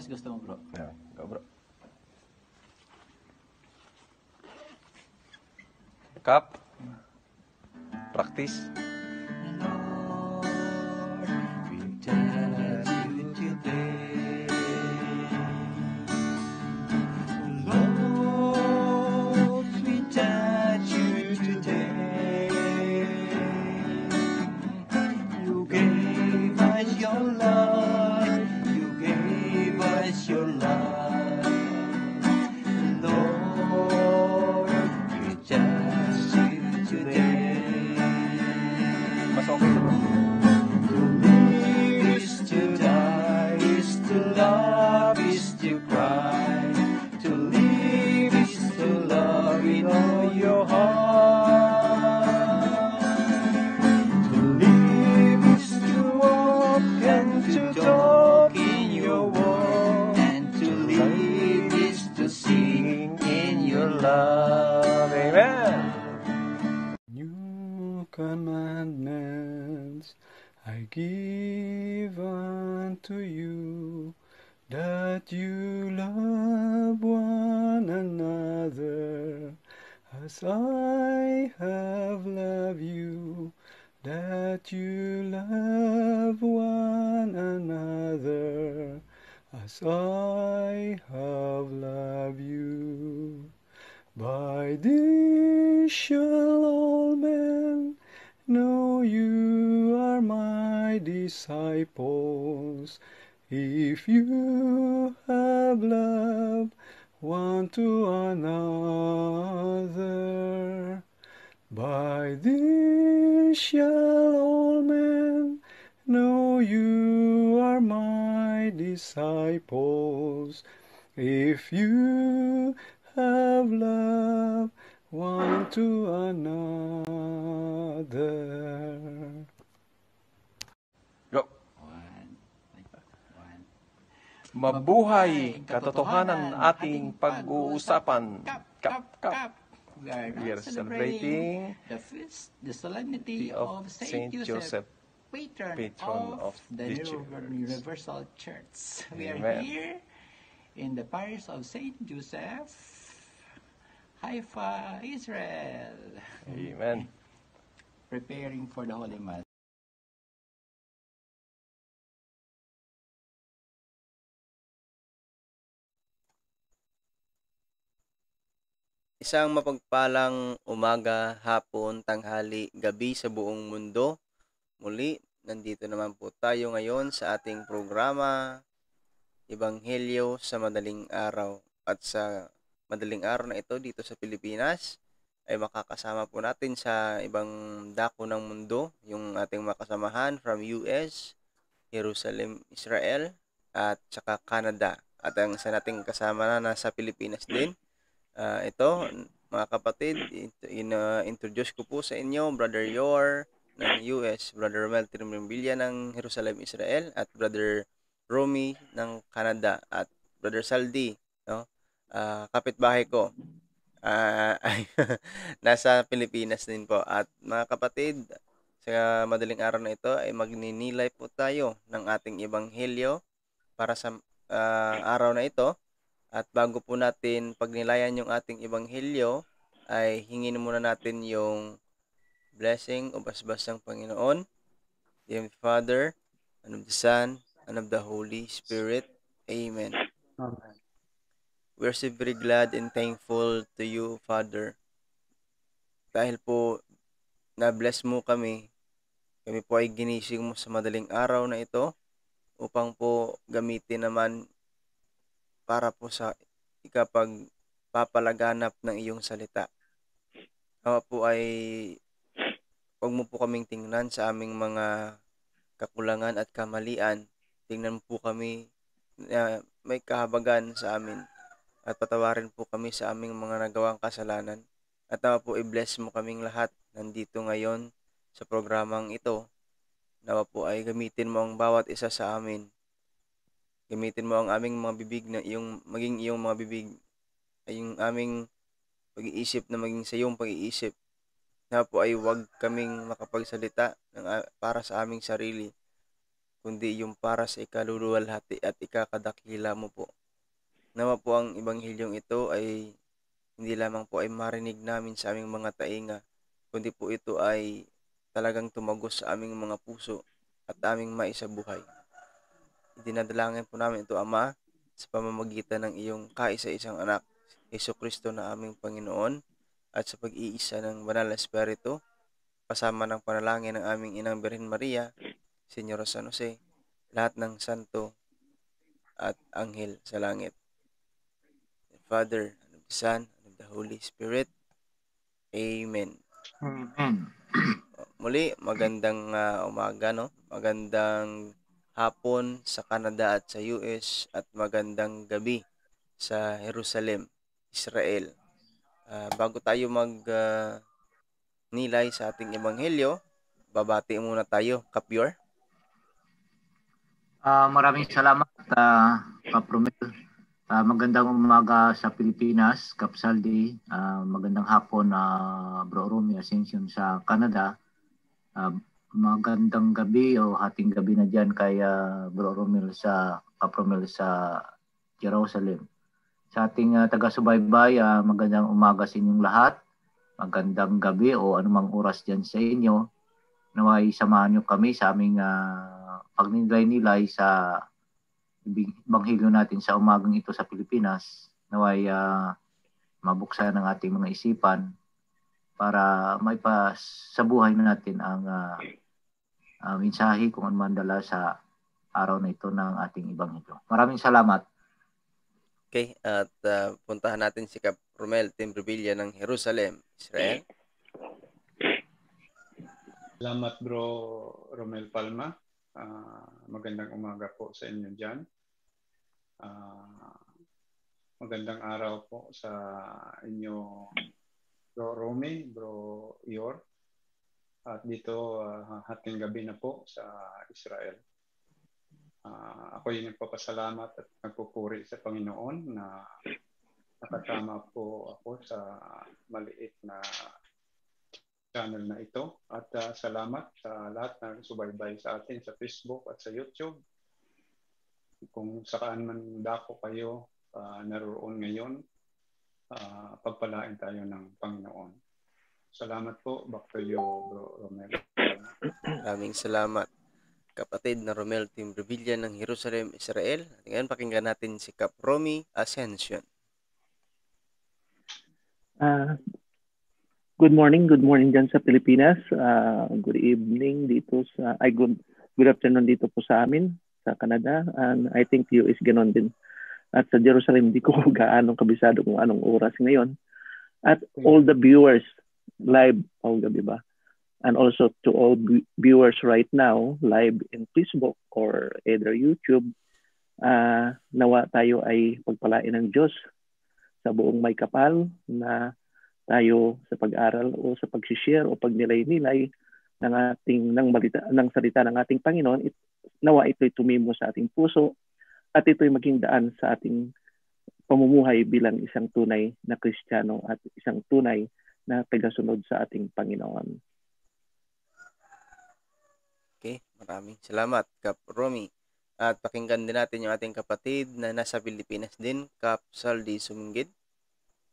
Mas gusto mo, bro? Yeah, go bro. Cup. Practice. Lord, we judge you today. Lord, we judge you today. You gave us your love. You gave us your love. Lord, we judge you today. Mas okay na bro. To live is to die, is to love, is to cry. To live is to love with all your heart. To live is to walk and to talk in your word. And to live is to sing in your love. Amen. New commandments I give unto you, that you love one another as I have loved you, that you love one another as I have loved you. By this shall all men know you are my disciples, if you have love one to another. By this shall all men know you are my disciples, if you have love one to another. Go. One. Mabuhay katotohanan ating pag-uusapan. Kap. We are We now are celebrating celebrating the solemnity of Saint Joseph, patron of the Universal Church. We are Amen. here in the parish of Saint Joseph, Haifa, Israel, Amen. preparing for the Holy Mass. Isang mapagpalang umaga, hapon, tanghali, gabi sa buong mundo. Muli, nandito naman po tayo ngayon sa ating programa, Ebanghelyo sa Madaling Araw. At sa madaling araw na ito dito sa Pilipinas, ay makakasama po natin sa ibang dako ng mundo, yung ating makasamahan from US, Jerusalem, Israel, at saka Canada. At ang isa nating kasama na nasa Pilipinas din. Ito, mga kapatid, introduce ko po sa inyo, Brother Yor ng US, Brother Romel Trimbilia ng Jerusalem, Israel, at Brother Romy ng Canada, at Brother Saldi, no? Kapitbahay ko, ay nasa Pilipinas din po. At mga kapatid, sa madaling araw na ito ay magninilay po tayo ng ating ebanghelyo para sa araw na ito. At bago po natin pagnilayan yung ating ebanghelyo, ay hingin muna natin yung blessing o basbas ng Panginoon. The Father, and of the Son, and of the Holy Spirit. Amen. Amen. We are so very glad and thankful to you, Father. Dahil po na-bless mo kami po ay ginising mo sa madaling araw na ito upang po gamitin naman para po sa ikapagpapalaganap ng iyong salita. Nawa po ay huwag mo po kaming tingnan sa aming mga kakulangan at kamalian. Tingnan po kami na may kahabagan sa amin at patawarin po kami sa aming mga nagawang kasalanan. At nawa po i-bless mo kaming lahat nandito ngayon sa programang ito. Nawa po ay gamitin mo ang bawat isa sa amin. Gamitin mo ang aming mga bibig na maging iyong mga bibig ay yung aming pag-iisip na maging sa iyong pag-iisip. Na po ay huwag kaming makapagsalita para sa aming sarili. kundi yung para sa ikaluluwalhati at ikakadakila mo po. Nawa po ang Ebanghilyong ito ay hindi lamang po ay marinig namin sa aming mga tainga, kundi po ito ay talagang tumagos sa aming mga puso at aming maisabuhay. Idinadalangin po namin ito, Ama, sa pamamagitan ng iyong kaisa-isang anak, Jesucristo na aming Panginoon, at sa pag-iisa ng Banal na Espiritu, kasama ng panalangin ng aming Inang Birhen Maria, Señor San Jose, lahat ng santo at anghel sa langit. The Father, and of the Son, and of the Holy Spirit. Amen. Amen. Muli, magandang umaga, no? Magandang hapon sa Canada at sa US at magandang gabi sa Jerusalem, Israel. Bago tayo nilay sa ating ebanghelyo, babati muna tayo, Kapyor. Maraming salamat, Kap Romel. Magandang umaga sa Pilipinas, Kap Saldi. Magandang hapon, Bro Romy Ascension sa Canada. Magandang gabi o hating gabi na dyan kay Bro Romel Kap Romel sa Jerusalem. Sa ating taga-subaybay, magandang umaga sa inyong lahat. Magandang gabi o anumang oras dyan sa inyo. Naway samahan nyo kami sa aming pagnilay-nilay sa Ebanghelyo natin sa umagang ito sa Pilipinas. Naway mabuksan ang ating mga isipan para sa buhay natin ang mensahe kung ano man dala sa araw na ito ng ating Ebanghelyo. Maraming salamat. Okay, at puntahan natin si Kap Romel Timbrevilla ng Jerusalem, Israel. Salamat Bro Romel Palma. Magandang umaga po sa inyo dyan. Magandang araw po sa inyo Bro Romy, Bro Yor. At dito hating gabi na po sa Israel. Ako yung nagpapasalamat at nagpupuri sa Panginoon na nakasama po ako sa maliit na channel na ito. At salamat sa lahat na subaybay sa atin sa Facebook at sa YouTube. Kung saan man dako kayo naroon ngayon, pagpalain tayo ng Panginoon. Salamat po. Back to you, Bro Romel. Maraming salamat, kapatid na Romel Timbrevilla ng Jerusalem, Israel. At ngayon, pakinggan natin si Kap Romy Ascension. Good morning dyan sa Pilipinas. Good evening dito good afternoon dito po sa amin sa Canada, and I think US ganon din. At sa Jerusalem, di ko gaano kabisado kung anong oras ngayon. At all the viewers live, gabi ba? And also to all viewers right now live in Facebook or either YouTube, nawa tayo ay pagpalain ng Diyos sa buong may kapal na tayo sa pag-aral o sa pag-share o pagnilay-nilay ng salita ng ating Panginoon. Nawa ito'y tumimo sa ating puso at ito'y maging daan sa ating pamumuhay bilang isang tunay na Kristiyano at isang tunay na tagasunod sa ating Panginoon. Okay, maraming salamat, Kap Romy. At pakinggan din natin yung ating kapatid na nasa Pilipinas din, Kap Saldi Sumingid.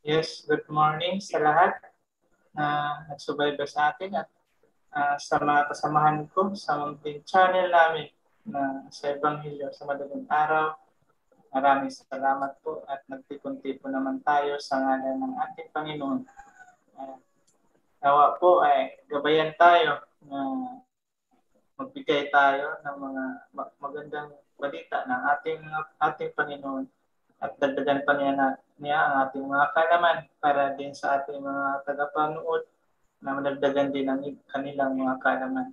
Yes, good morning sa lahat na nagsubaybay sa atin at sa mga kasamahan ko sa munting channel namin na sa Ebanghelyo sa madaling araw. Maraming salamat po at nagtipon-tipon naman tayo sa ngalan ng ating Panginoon. Nawa po ay gabayan tayo na magbigay tayo ng mga magandang balita ng ating Panginoon at dagdagan pa niya ang ating mga kaalaman para din sa ating mga tagapanood na madagdagan din ang kanilang mga kaalaman.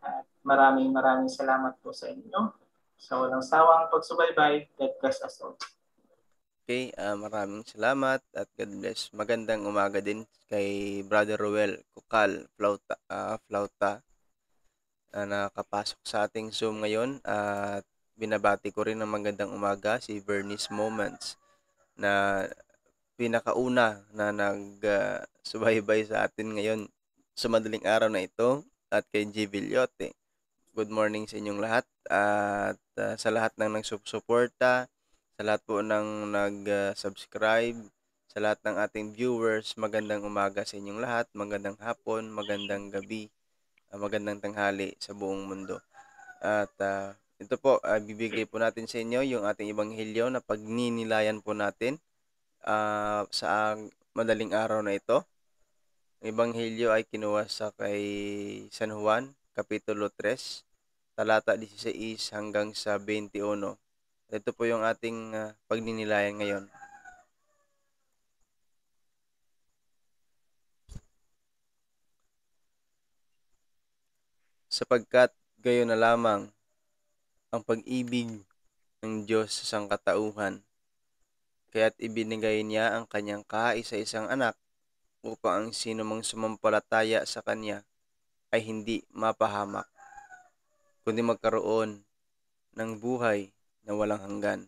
At maraming salamat po sa inyo sa walang sawang pagsubaybay. God bless us all. Okay, maraming salamat at God bless. Magandang umaga din kay Brother Roel Kukal Flauta na nakapasok sa ating Zoom ngayon, at binabati ko rin ng magandang umaga si Bernice Moments na pinakauna na nagsubaybay sa atin ngayon sa madaling araw na ito, at kay G. Villote. good morning sa inyong lahat. At sa lahat ng nagsuporta, sa lahat po ng nag-subscribe, sa lahat ng ating viewers, magandang umaga sa inyong lahat, magandang hapon, magandang gabi, magandang tanghali sa buong mundo. At ito po, bibigay po natin sa inyo yung ating ebanghelyo na pagninilayan po natin sa madaling araw na ito. Ang ebanghelyo ay kinuha sa kay San Juan, Kapitulo 3, talata 16 hanggang sa 21. Ito po yung ating pagninilayan ngayon. Sapagkat gayon na lamang ang pag-ibig ng Diyos sa sangkatauhan, kaya't ibinigay niya ang kanyang kaisa-isang anak upang ang sino mang sumampalataya sa kanya ay hindi mapahamak, kundi magkaroon ng buhay na walang hanggan.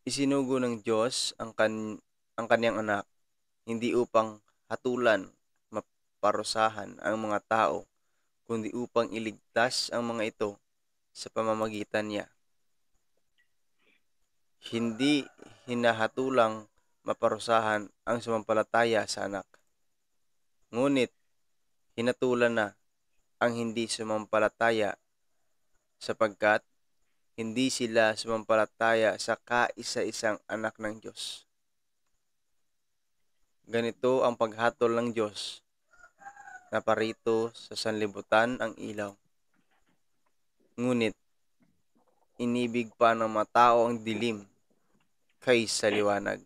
Isinugo ng Diyos ang kanyang anak, hindi upang hatulan, maparusahan ang mga tao, kundi upang iligtas ang mga ito sa pamamagitan niya. Hindi hinahatulang maparusahan ang sumampalataya sa anak, ngunit hinatulan na ang hindi sumampalataya, sapagkat hindi sila sumampalataya sa kaisa-isang anak ng Diyos. Ganito ang paghatol ng Diyos, na parito sa sanlibutan ang ilaw. Ngunit inibig pa ng mga tao ang dilim kaysa liwanag,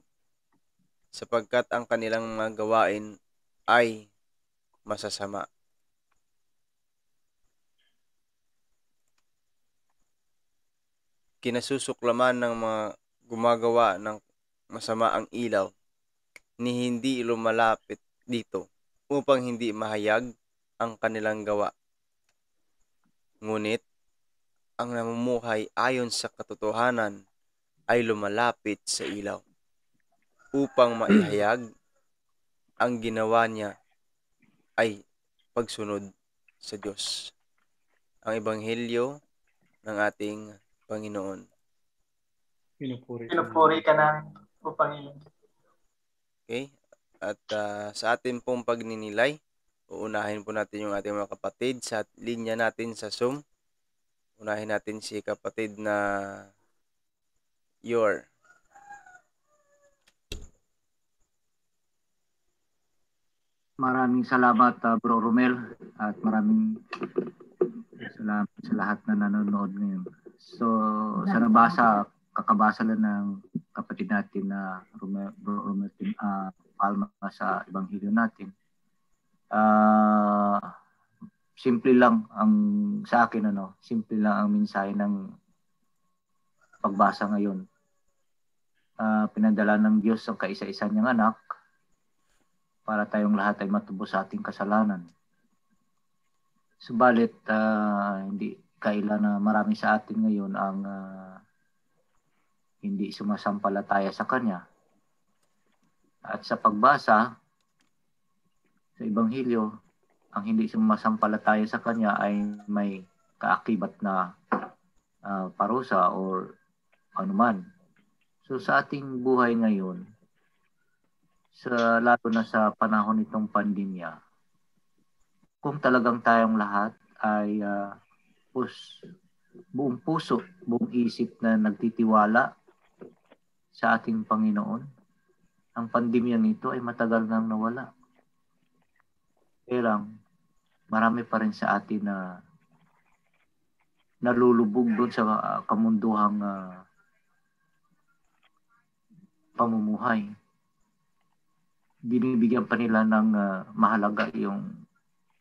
sapagkat ang kanilang mga gawain ay masasama. Kinasusuklaman ng mga gumagawa ng masama ang ilaw, ni hindi lumalapit dito upang hindi mahayag ang kanilang gawa. Ngunit ang namumuhay ayon sa katotohanan ay lumalapit sa ilaw upang maihayag ang ginawa niya ay pagsunod sa Diyos. Ang ebanghelyo ng ating Panginoon. Pinupuri ka namin, O Panginoon. Okay? At sa atin pong pagninilay, uunahin po natin yung ating mga kapatid sa linya natin sa Zoom. Unahin natin si kapatid na Yor. Maraming salamat, Bro Romel, at maraming salamat sa lahat na nanonood ngayon. So, sa kakabasa lang ng kapatid natin na Bro Romel Palma sa ebanghelyo natin. Simple lang ang sa akin, simple lang ang mensahe ng pagbasa ngayon. Pinadala ng Diyos ang kaisa-isa niyang anak para tayong lahat ay matubos sa ating kasalanan. Subalit, hindi kailan na marami sa atin ngayon ang hindi sumasampalataya sa Kanya. At sa pagbasa sa Ebanghelyo, ang hindi sumasampalataya sa Kanya ay may kaakibat na parusa or anuman. So sa ating buhay ngayon, lalo na sa panahon nitong pandemya, kung talagang tayong lahat ay buong puso, buong isip na nagtitiwala sa ating Panginoon, ang pandemya nito ay matagal nang nawala. Kaya marami pa rin sa atin na nalulubog doon sa kamunduhang pamumuhay. Binibigyan pa nila ng mahalaga yung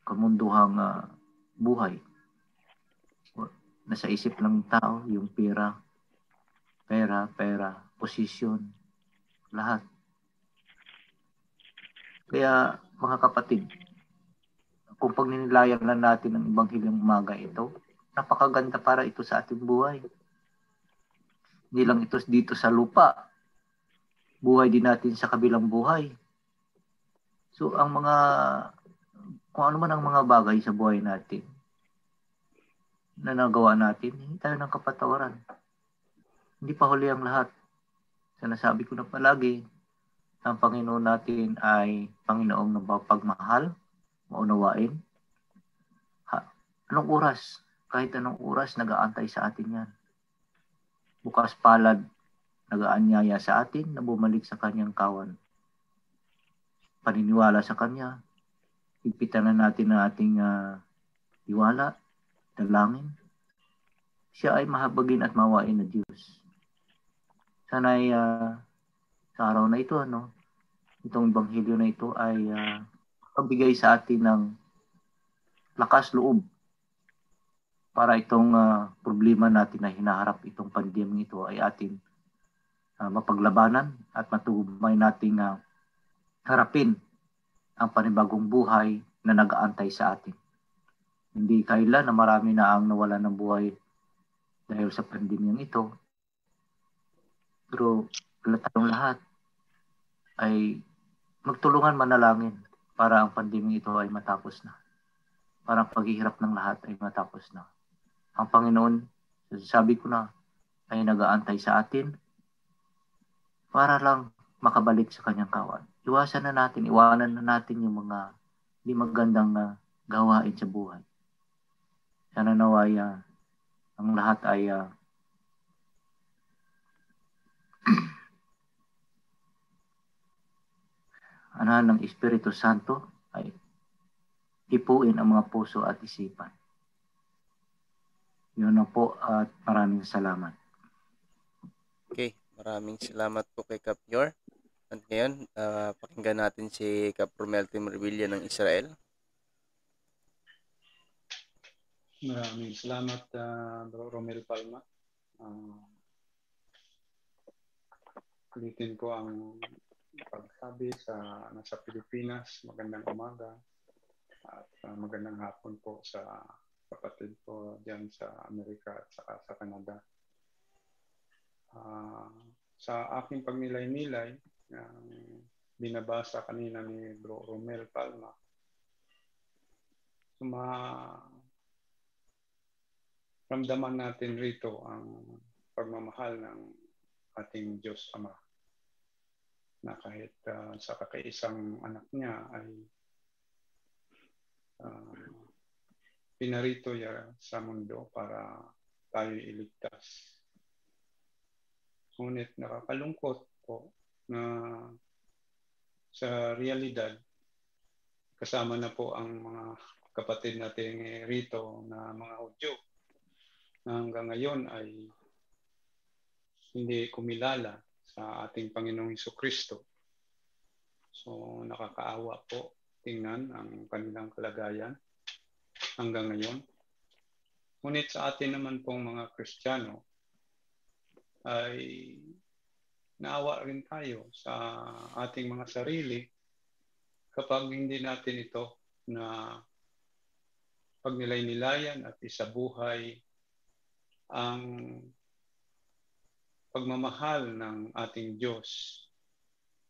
kamunduhang buhay. Nasa isip ng tao yung pera, posisyon, lahat. Kaya mga kapatid, kung pagninilayan lang natin ang Ebanghelyong umaga ito, napakaganda para ito sa ating buhay. Hindi lang ito dito sa lupa, buhay din natin sa kabilang buhay. So kung ano man ang mga bagay sa buhay natin, na nagawa natin, hindi tayo ng kapatawaran. Hindi pa huli ang lahat. Sinasabi ko na palagi, ang Panginoon natin ay Panginoong napapagmahal, maunawain. Anong oras? Kahit anong oras, nag-aantay sa atin yan. Bukas palad, nag-aanyaya sa atin na bumalik sa kanyang kawan. Paniniwala sa kanya, higpitan na natin ang ating tiwala, dalangin. Siya ay mahabagin at mawain na Diyos. Sana'y sa araw na ito, itong Ebanghelyo na ito ay pagbigay sa atin ng lakas loob para itong problema natin na hinaharap, itong pandemya ito ay atin mapaglabanan at matubay nating harapin ang panibagong buhay na nag-aantay sa atin. Hindi kailan na marami na ang nawalan ng buhay dahil sa pandemyang ito. Pero tayong lahat ay magtulungan manalangin para ang pandemyang ito ay matapos na. Para ang paghihirap ng lahat ay matapos na. Ang Panginoon, sabi ko na, ay nag-aantay sa atin para lang makabalik sa kanyang kawan. Iwanan na natin yung mga di magandang gawain sa buhay. Sana naway ang lahat ay ng Espiritu Santo ay ipuin ang mga puso at isipan. Yun na po at maraming salamat. Okay, maraming salamat po kay Kap Yor. At ngayon, pakinggan natin si Kap Romel Timrevilla ng Israel. Maraming salamat, Bro Romel Palma. Ulitin ko ang pagsabi sa nasa Pilipinas. Magandang umaga at magandang hapon po sa kapatid ko diyan sa Amerika at sa Canada. Sa aking pagnilay-nilay, binabasa kanina ni Bro Romel Palma, ramdaman natin rito ang pagmamahal ng ating Diyos Ama, na kahit sa kakaisang anak niya ay pinarito niya sa mundo para tayo iligtas. Ngunit nakakalungkot po na sa realidad, kasama na po ang mga kapatid natin rito na mga Hudyo na hanggang ngayon ay hindi kumilala sa ating Panginoong Hesukristo. So nakakaawa po tingnan ang kanilang kalagayan hanggang ngayon. Ngunit sa atin naman pong mga Kristiyano ay naawa rin tayo sa ating mga sarili kapag hindi natin ito na pagnilay-nilayan at isabuhay ang pagmamahal ng ating Diyos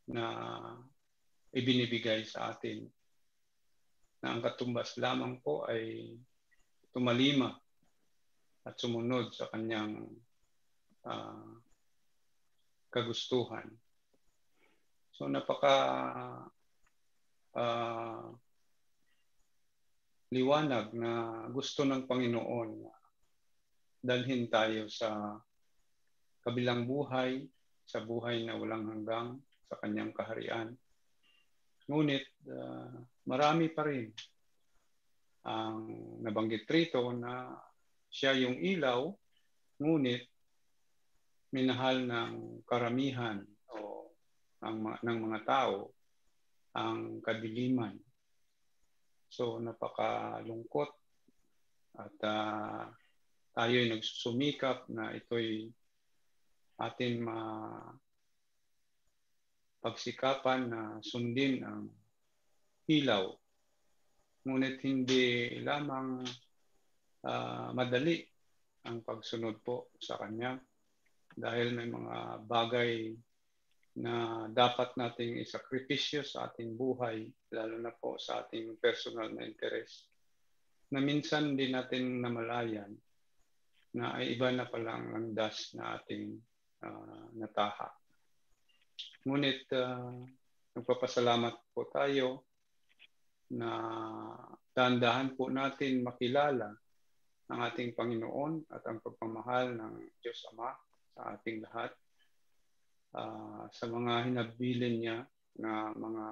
na ibinibigay sa atin, na ang katumbas lamang po ay tumalima at sumunod sa kanyang kagustuhan. So liwanag na gusto ng Panginoon na dalhin tayo sa kabilang buhay, sa buhay na walang hanggang, sa kanyang kaharian. Ngunit marami pa rin ang nabanggit rito na siya yung ilaw, ngunit minahal ng karamihan o ng mga tao ang kadiliman. So napakalungkot at tayo'y nagsusumikap na ito'y atin pagsikapan na sundin ang ilaw. Ngunit hindi lamang madali ang pagsunod po sa Kanya dahil may mga bagay na dapat nating isakripisyo sa ating buhay, lalo na po sa ating personal na interes, na minsan din natin namalayan na ay iba na palang landas na ating nataha. Ngunit nagpapasalamat po tayo na dahan-dahan po natin makilala ang ating Panginoon at ang pagmamahal ng Diyos Ama sa ating lahat, sa mga hinabilin niya na mga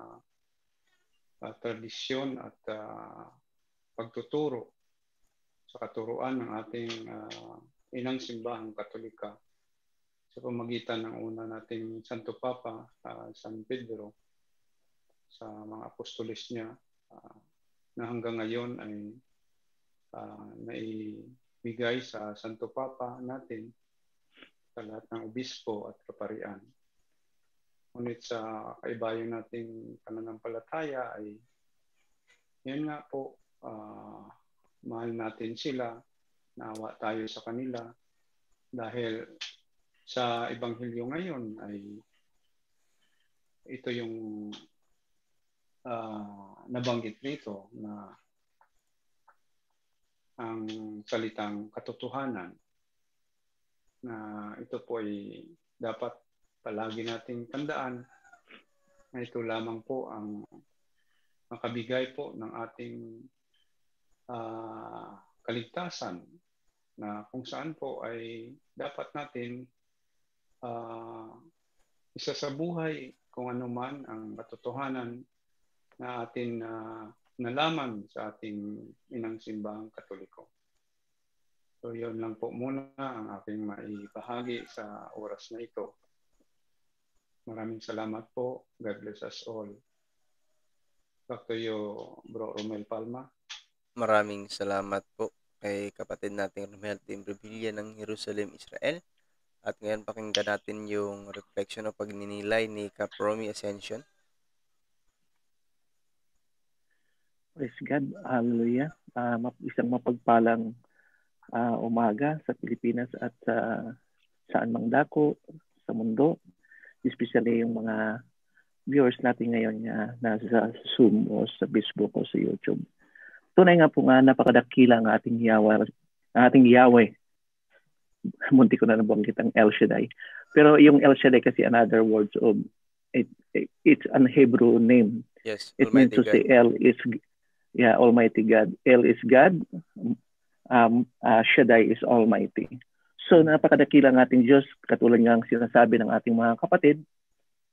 tradisyon at pagtuturo sa katuruan ng ating inang simbahang Katolika sa pamagitan ng una nating Santo Papa, San Pedro, sa mga apostolis niya na hanggang ngayon ay naibigay sa Santo Papa natin sa lahat ng obispo at kaparian. Ngunit sa kaibayan nating pananampalataya ay yan nga po, mahal natin sila, naawa tayo sa kanila dahil sa Ebanghelyo ngayon ay ito yung nabanggit rito na ang salitang katotohanan na ito po ay dapat palagi nating tandaan na ito lamang po ang makabigay po ng ating kaligtasan, na kung saan po ay dapat natin isa sa buhay kung ano man ang katotohanan na atin nalaman sa ating inang simbahang Katoliko. So yun lang po muna ang aking maibahagi sa oras na ito. Maraming salamat po. God bless us all. Back to you, Bro Romel Palma. Maraming salamat po kay kapatid nating Romel Tim Revilla ng Jerusalem, Israel. At ngayon pakinggan natin yung reflection o pagninilay ni Cap Romy Ascension. Praise God. Hallelujah. Isang mapagpalang umaga sa Pilipinas at saan mang dako sa mundo. Especially yung mga viewers natin ngayon nasa Zoom o sa Facebook o sa YouTube. Tunay nga po nga napakadakila ang ating Yahweh. Munti ko na nabanggit ang El Shaddai. Pero yung El Shaddai kasi another words of it's an Hebrew name. Yes, it means to say El is Almighty God. El is God. Shaddai is Almighty. So napakadakila ng ating Diyos, katulad ng sinasabi ng ating mga kapatid,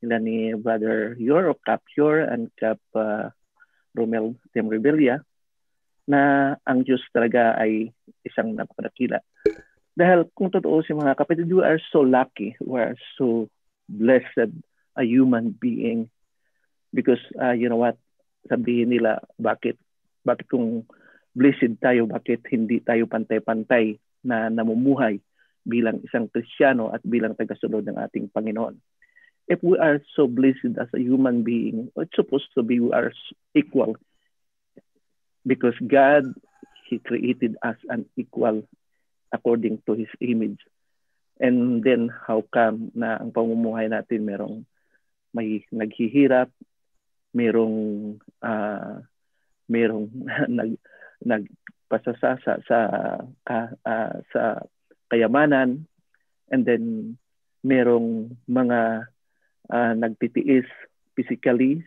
nila ni Brother Yor o Cap Yor and Cap Romel Tim Revilla, na ang Diyos talaga ay isang napakadakila. Dahil kung totoo si mga kapatid, we are so lucky, we are so blessed a human being. Because you know what, sabihin nila, bakit kung blessed tayo, bakit hindi tayo pantay-pantay na namumuhay bilang isang Kristiyano at bilang tagasunod ng ating Panginoon? If we are so blessed as a human being, it's supposed to be we are equal. Because God, He created us an equal according to His image. And then how come na ang pamumuhay natin may naghihirap, merong nagpasasasa sa kayamanan, and then merong mga nagtitiis physically,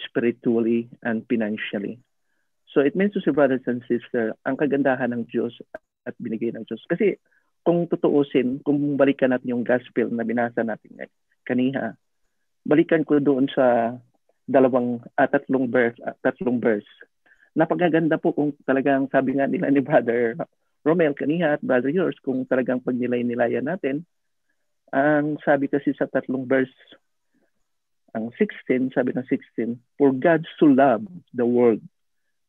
spiritually, and financially. So it means to say, brothers and sisters, ang kagandahan ng Diyos at binigay ng Diyos. Kasi kung tutuusin, kung balikan natin yung gospel na binasa natin kanina, balikan ko doon sa tatlong verse. Napakaganda po kung talagang sabi nga nila ni Brother Romel kanina at Brother Yours, kung talagang pagnilay-nilayan natin, ang sabi kasi sa tatlong verse, ang 16, sabi ng 16, for God so loved the world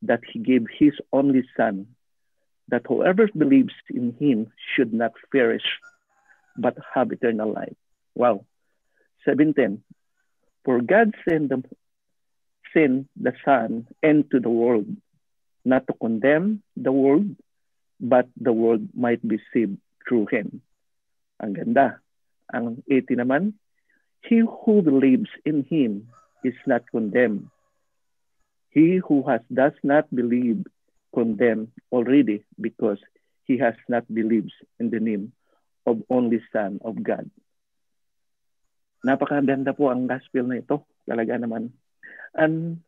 that He gave His only Son, that whoever believes in Him should not perish, but have eternal life. Wow. 17, for God sent the Son into the world, not to condemn the world, but the world might be saved through Him. Ang ganda. Ang 18 naman, he who believes in Him is not condemned. He who does not believe condemned already, because he has not believed in the name of only Son of God. Napakaganda po ang gospel na ito. Talaga naman. And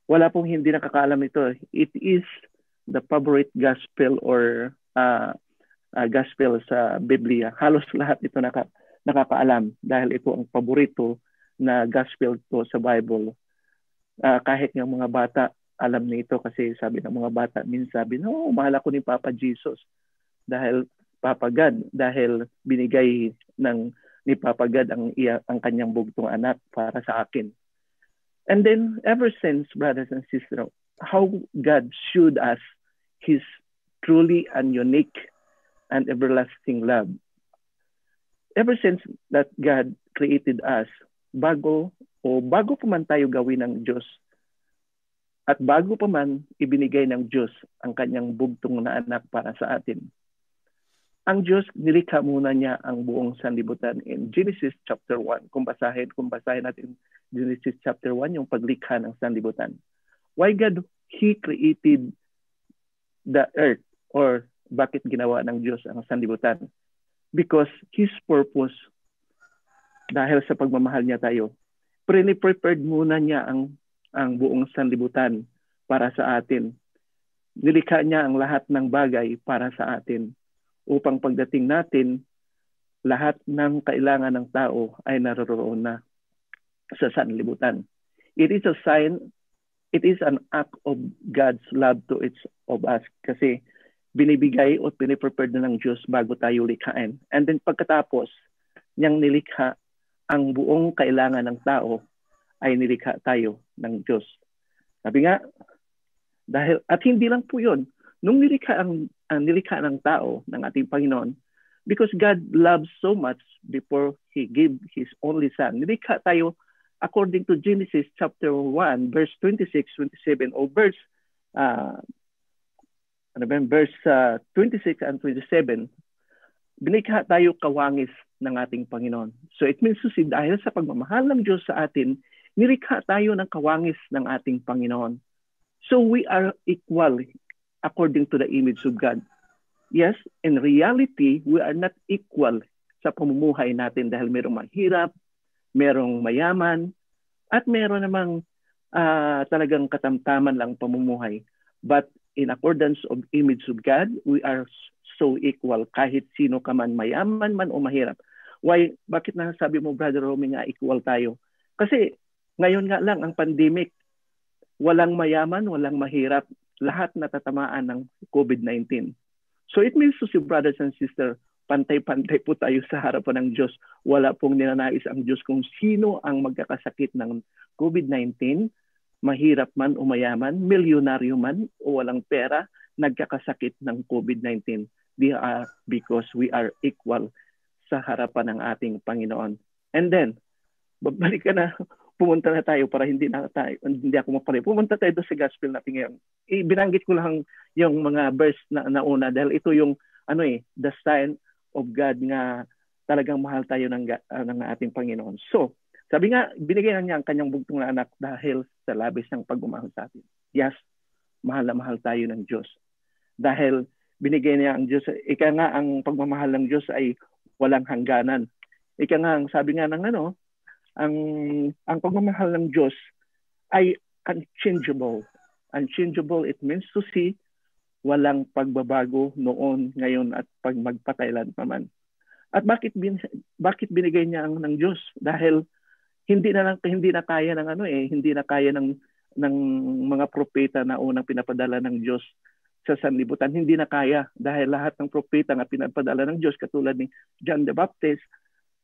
wala pong hindi nakakaalam ito. It is the favorite gospel or gospel sa Biblia. Halos lahat ito nakakaalam dahil ito ang paborito na gospel to sa Bible. Kahit ng mga bata, alam nito kasi sabi ng mga bata, minsan sabi, no, mahal ako ni Papa Jesus dahil Papa God, dahil binigay ni Papa God ang kanyang bugtong anak para sa akin. And then, ever since, brothers and sisters, how God showed us His truly and unique and everlasting love. Ever since that God created us, bago pa man tayo gawin ng Diyos, at bago pa man ibinigay ng Diyos ang kanyang bugtong na anak para sa atin, ang Diyos, nilikha muna niya ang buong sanlibutan in Genesis chapter 1. Kung basahin natin Genesis chapter 1, yung paglikha ng sanlibutan. Why God, He created the earth, or bakit ginawa ng Diyos ang sanlibutan? Because His purpose, dahil sa pagmamahal niya tayo, pre-prepared muna niya ang buong sanlibutan para sa atin. Nilikha niya ang lahat ng bagay para sa atin, upang pagdating natin, lahat ng kailangan ng tao ay naroroon na sa sanlibutan. It is a sign, it is an act of God's love to each of us, kasi binibigay o piniprepare na ng Diyos bago tayo likhain. And then pagkatapos niyang nilikha ang buong kailangan ng tao, ay nilikha tayo ng Diyos. Sabi nga, dahil, at hindi lang po yun, nung nilikha ang nilikha ng tao, ng ating Panginoon, because God loves so much before He gave His only Son. Nilikha tayo according to Genesis chapter 1, verse 26, 27, o verse 26 and 27, binikha tayo kawangis ng ating Panginoon. So it means to say, dahil sa pagmamahal ng Diyos sa atin, nilikha tayo ng kawangis ng ating Panginoon. So we are equal according to the image of God. Yes, in reality, we are not equal sa pamumuhay natin dahil merong mahirap, merong mayaman, at meron namang talagang katamtaman lang pamumuhay. But in accordance of image of God, we are so equal kahit sino ka man, mayaman man o mahirap. Why? Bakit nasabi mo, Brother Romy, nga equal tayo? Kasi ngayon nga lang ang pandemic, walang mayaman, walang mahirap, lahat natatamaan ng COVID-19. So it means to say, brothers and sisters, pantay-pantay po tayo sa harapan ng Diyos. Wala pong ninanais ang Diyos kung sino ang magkakasakit ng COVID-19, mahirap man o mayaman, milyonaryo man o walang pera, nagkakasakit ng COVID-19. Because we are equal sa harapan ng ating Panginoon. And then, babalik ka na, pumunta na tayo para hindi ako mapalay. Pumunta tayo doon sa gospel natin ngayon. Binanggit ko lang yung mga verse na nauna dahil ito yung the sign of God nga talagang mahal tayo ng ating Panginoon. So, sabi nga, binigay na niya ang kanyang bugtong na anak dahil sa labis ng pagmamahal sa atin. Yes, mahal na mahal tayo ng Diyos. Dahil binigay niya ang Diyos, ika nga ang pagmamahal ng Diyos ay walang hangganan. Ika nga, sabi nga ng ang pagmamahal ng Diyos ay unchangeable. Unchangeable, it means to see walang pagbabago noon, ngayon at pag magpakailan pa man. At bakit binigay niya ng Diyos? Dahil hindi na kaya ng mga propeta na unang pinapadala ng Diyos sa sanlibutan. Hindi na kaya dahil lahat ng propeta nga pinapadala ng Diyos katulad ni John the Baptist,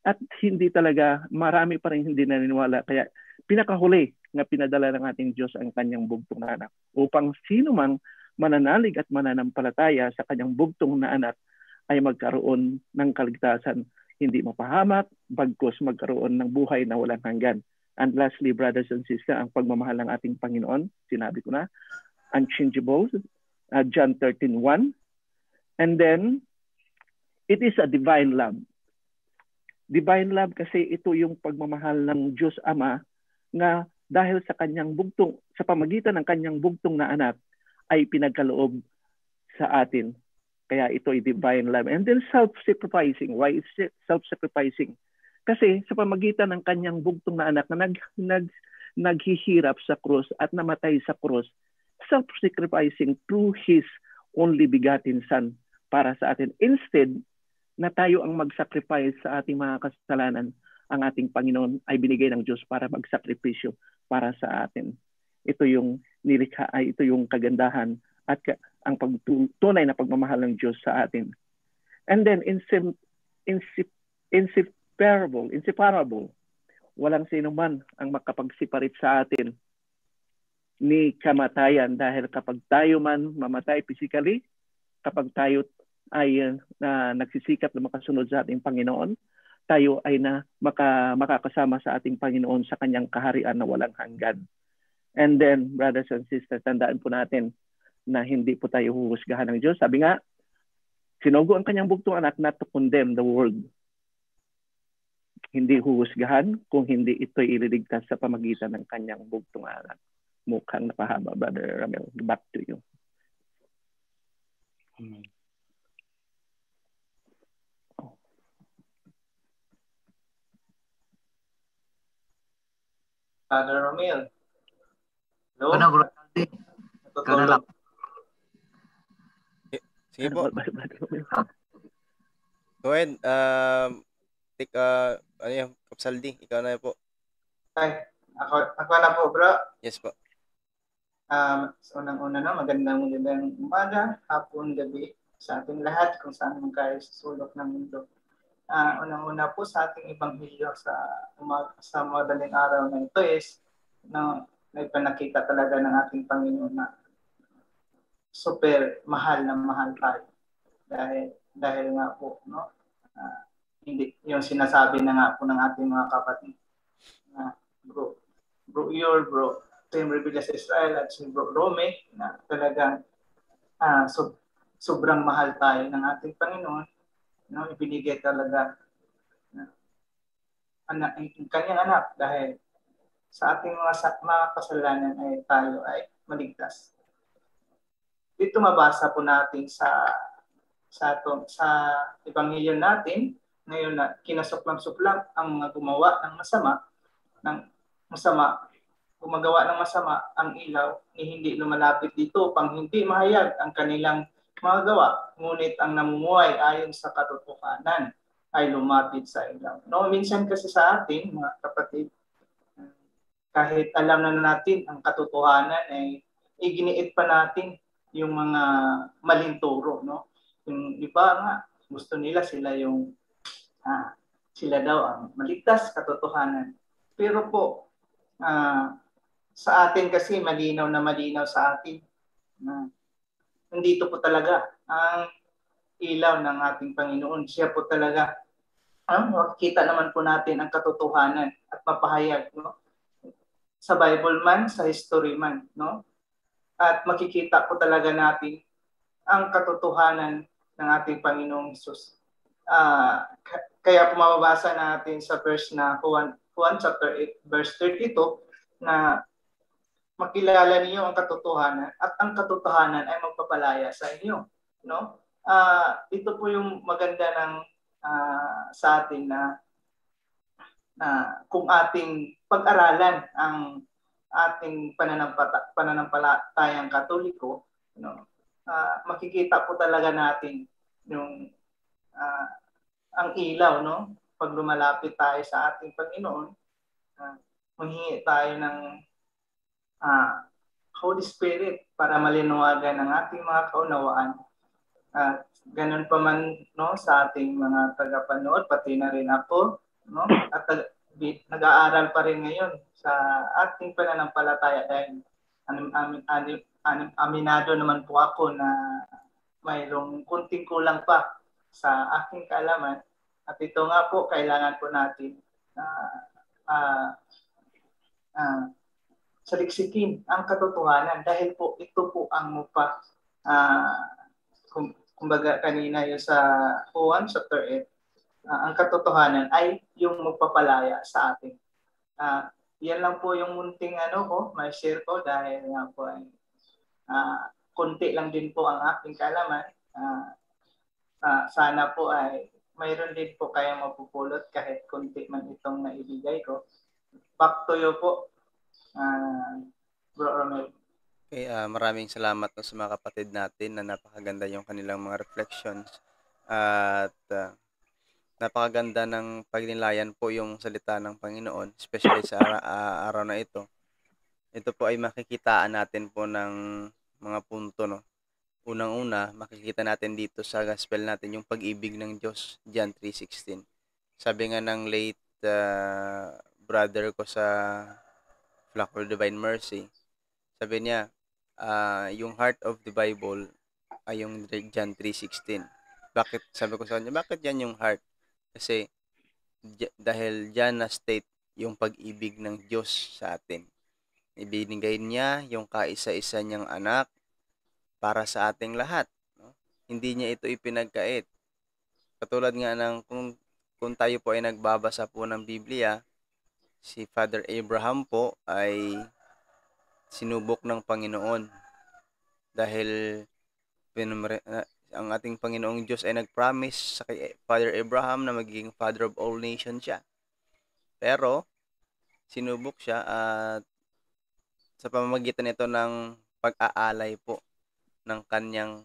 at hindi talaga, marami pa rin hindi naniniwala. Kaya pinakahuli nga pinadala ng ating Diyos ang kanyang bugtong na anak upang sino mang mananalig at mananampalataya sa kanyang bugtong na anak ay magkaroon ng kaligtasan, hindi mapahamak, bagkus magkaroon ng buhay na walang hanggan. And lastly, brothers and sisters, ang pagmamahal ng ating Panginoon, sinabi ko na, unchangeable, John 13:1. And then, it is a divine love. Divine love kasi ito yung pagmamahal ng Diyos Ama nga dahil sa kanyang bugtong, sa pamagitan ng kanyang bugtong na anak ay pinagkaloob sa atin. Kaya ito ay divine love. And then self-sacrificing. Why is it self-sacrificing? Kasi sa pamagitan ng kanyang bugtong na anak na naghihirap sa krus at namatay sa krus, self-sacrificing through His only begotten Son para sa atin. Instead, na tayo ang mag-sacrifice sa ating mga kasalanan, ang ating Panginoon ay binigay ng Diyos para magsakripisyo para sa atin. Ito yung nilikha, ito yung kagandahan at ang tunay na pagmamahal ng Diyos sa atin. And then, inseparable. Walang sino man ang makapagsiparit sa atin ni kamatayan, dahil kapag tayo man mamatay physically, kapag tayo ay nagsisikap na makasunod sa ating Panginoon, tayo ay makakasama sa ating Panginoon sa kanyang kaharian na walang hanggan. And then, brothers and sisters, tandaan po natin na hindi po tayo huhusgahan ng Diyos. Sabi nga, sinugo ang kanyang bugtong anak not to condemn the world. Hindi huhusgahan kung hindi ito'y ililigtas sa pamagitan ng kanyang bugtong anak. Mukhang napahaba, Brother Ramel. Back to you. Amen. Father Romel. Hello? Ano, Bro Aldi? Ikaw na lang. Sige po. Go ahead. Take, ano yung Kapsaldi? Ikaw na po. Ay, ako na po, bro. Yes po. Unang-una na, magandang umaga, hapon, gabi sa ating lahat kung saan man kayo sa sulok ng mundo. Unang-una po sa ating Ebanghelyo sa madaling araw na ito is na may panakita talaga ng ating Panginoon na super mahal na mahal tayo. Dahil nga po, no? Hindi yung sinasabi na nga po ng ating mga kapatid. Bro Ior, Bro Tim Revilla sa Israel at si Bro Rome na talagang sobrang mahal tayo ng ating Panginoon. No, ibinigay talaga ang kanyang anak dahil sa ating mga kasalanan ay tayo ay maligtas. Dito mabasa po natin sa Ebanghelyo natin ngayon na kinasuklam-suklam ang mga gumawa ng gumagawa ng masama ang ilaw ni hindi lumalapit dito pang hindi mahayag ang kanilang mga gawa, ngunit ang namumuhay ayon sa katotohanan ay lumapit sa ilaw. No, minsan kasi sa atin, mga kapatid, kahit alam na natin ang katotohanan ay iginiit pa natin yung mga maling turo, no? Yung iba nga gusto nila sila daw ang maligtas katotohanan. Pero po sa atin kasi malinaw sa atin na nandito po talaga ang ilaw ng ating Panginoon. Siya po talaga makikita naman po natin ang katotohanan at mapahayag, no? Sa Bible man, sa history man, no? At makikita po talaga natin ang katotohanan ng ating Panginoong Hesus. Kaya po mababasa natin sa verse na Juan chapter 8 verse 32 na makilala niyo ang katotohanan at ang katotohanan ay magpapalaya sa inyo, no? Ito po yung maganda ng sa atin na kung ating pag-aralan ang ating pananampalatayang Katoliko, no? Makikita po talaga natin yung ang ilaw, no? Pag lumalapit tayo sa ating Panginoon, manghingi tayo ng Holy Spirit para malinawagan ang ating mga kaunawaan. Ganun pa man, no, sa ating mga tagapanood, pati na rin ako, no? At nag-aaral pa rin ngayon sa ating pananampalataya dahil aminado naman po ako na mayroong kunting kulang pa sa aking kaalaman. At ito nga po, kailangan po natin saliksikin ang katotohanan dahil po ito po ang kumbaga kanina yung sa Juan chapter 8, ang katotohanan ay yung magpapalaya sa atin. Yan lang po yung munting may share ko dahil nga po ay konti lang din po ang aking kaalaman. sana po ay mayroon din po kayong mapupulot kahit kunti man itong naibigay ko. Back to you po, Bro Romel. Okay, maraming salamat no, sa mga kapatid natin na napakaganda yung kanilang mga reflections at napakaganda ng pagnilayan po yung salita ng Panginoon, especially sa araw na ito. Ito po ay makikitaan natin po ng mga punto, no. Unang-una, makikita natin dito sa gospel natin yung pag-ibig ng Diyos, John 3:16. Sabi nga ng late brother ko sa Flock for Divine Mercy, sabi niya, yung heart of the Bible ay yung John 3:16. Bakit? Sabi ko sa kanya, bakit yan yung heart? Kasi dahil dyan na state yung pag-ibig ng Diyos sa atin. Ibinigay niya yung kaisa-isa niyang anak para sa ating lahat. No? Hindi niya ito ipinagkait. Katulad nga ng kung tayo po ay nagbabasa po ng Biblia, si Father Abraham po ay sinubok ng Panginoon dahil ang ating Panginoong Diyos ay nag-promise sa kay Father Abraham na magiging father of all nations siya. Pero sinubok siya at sa pamamagitan nito ng pag-aalay po ng kanyang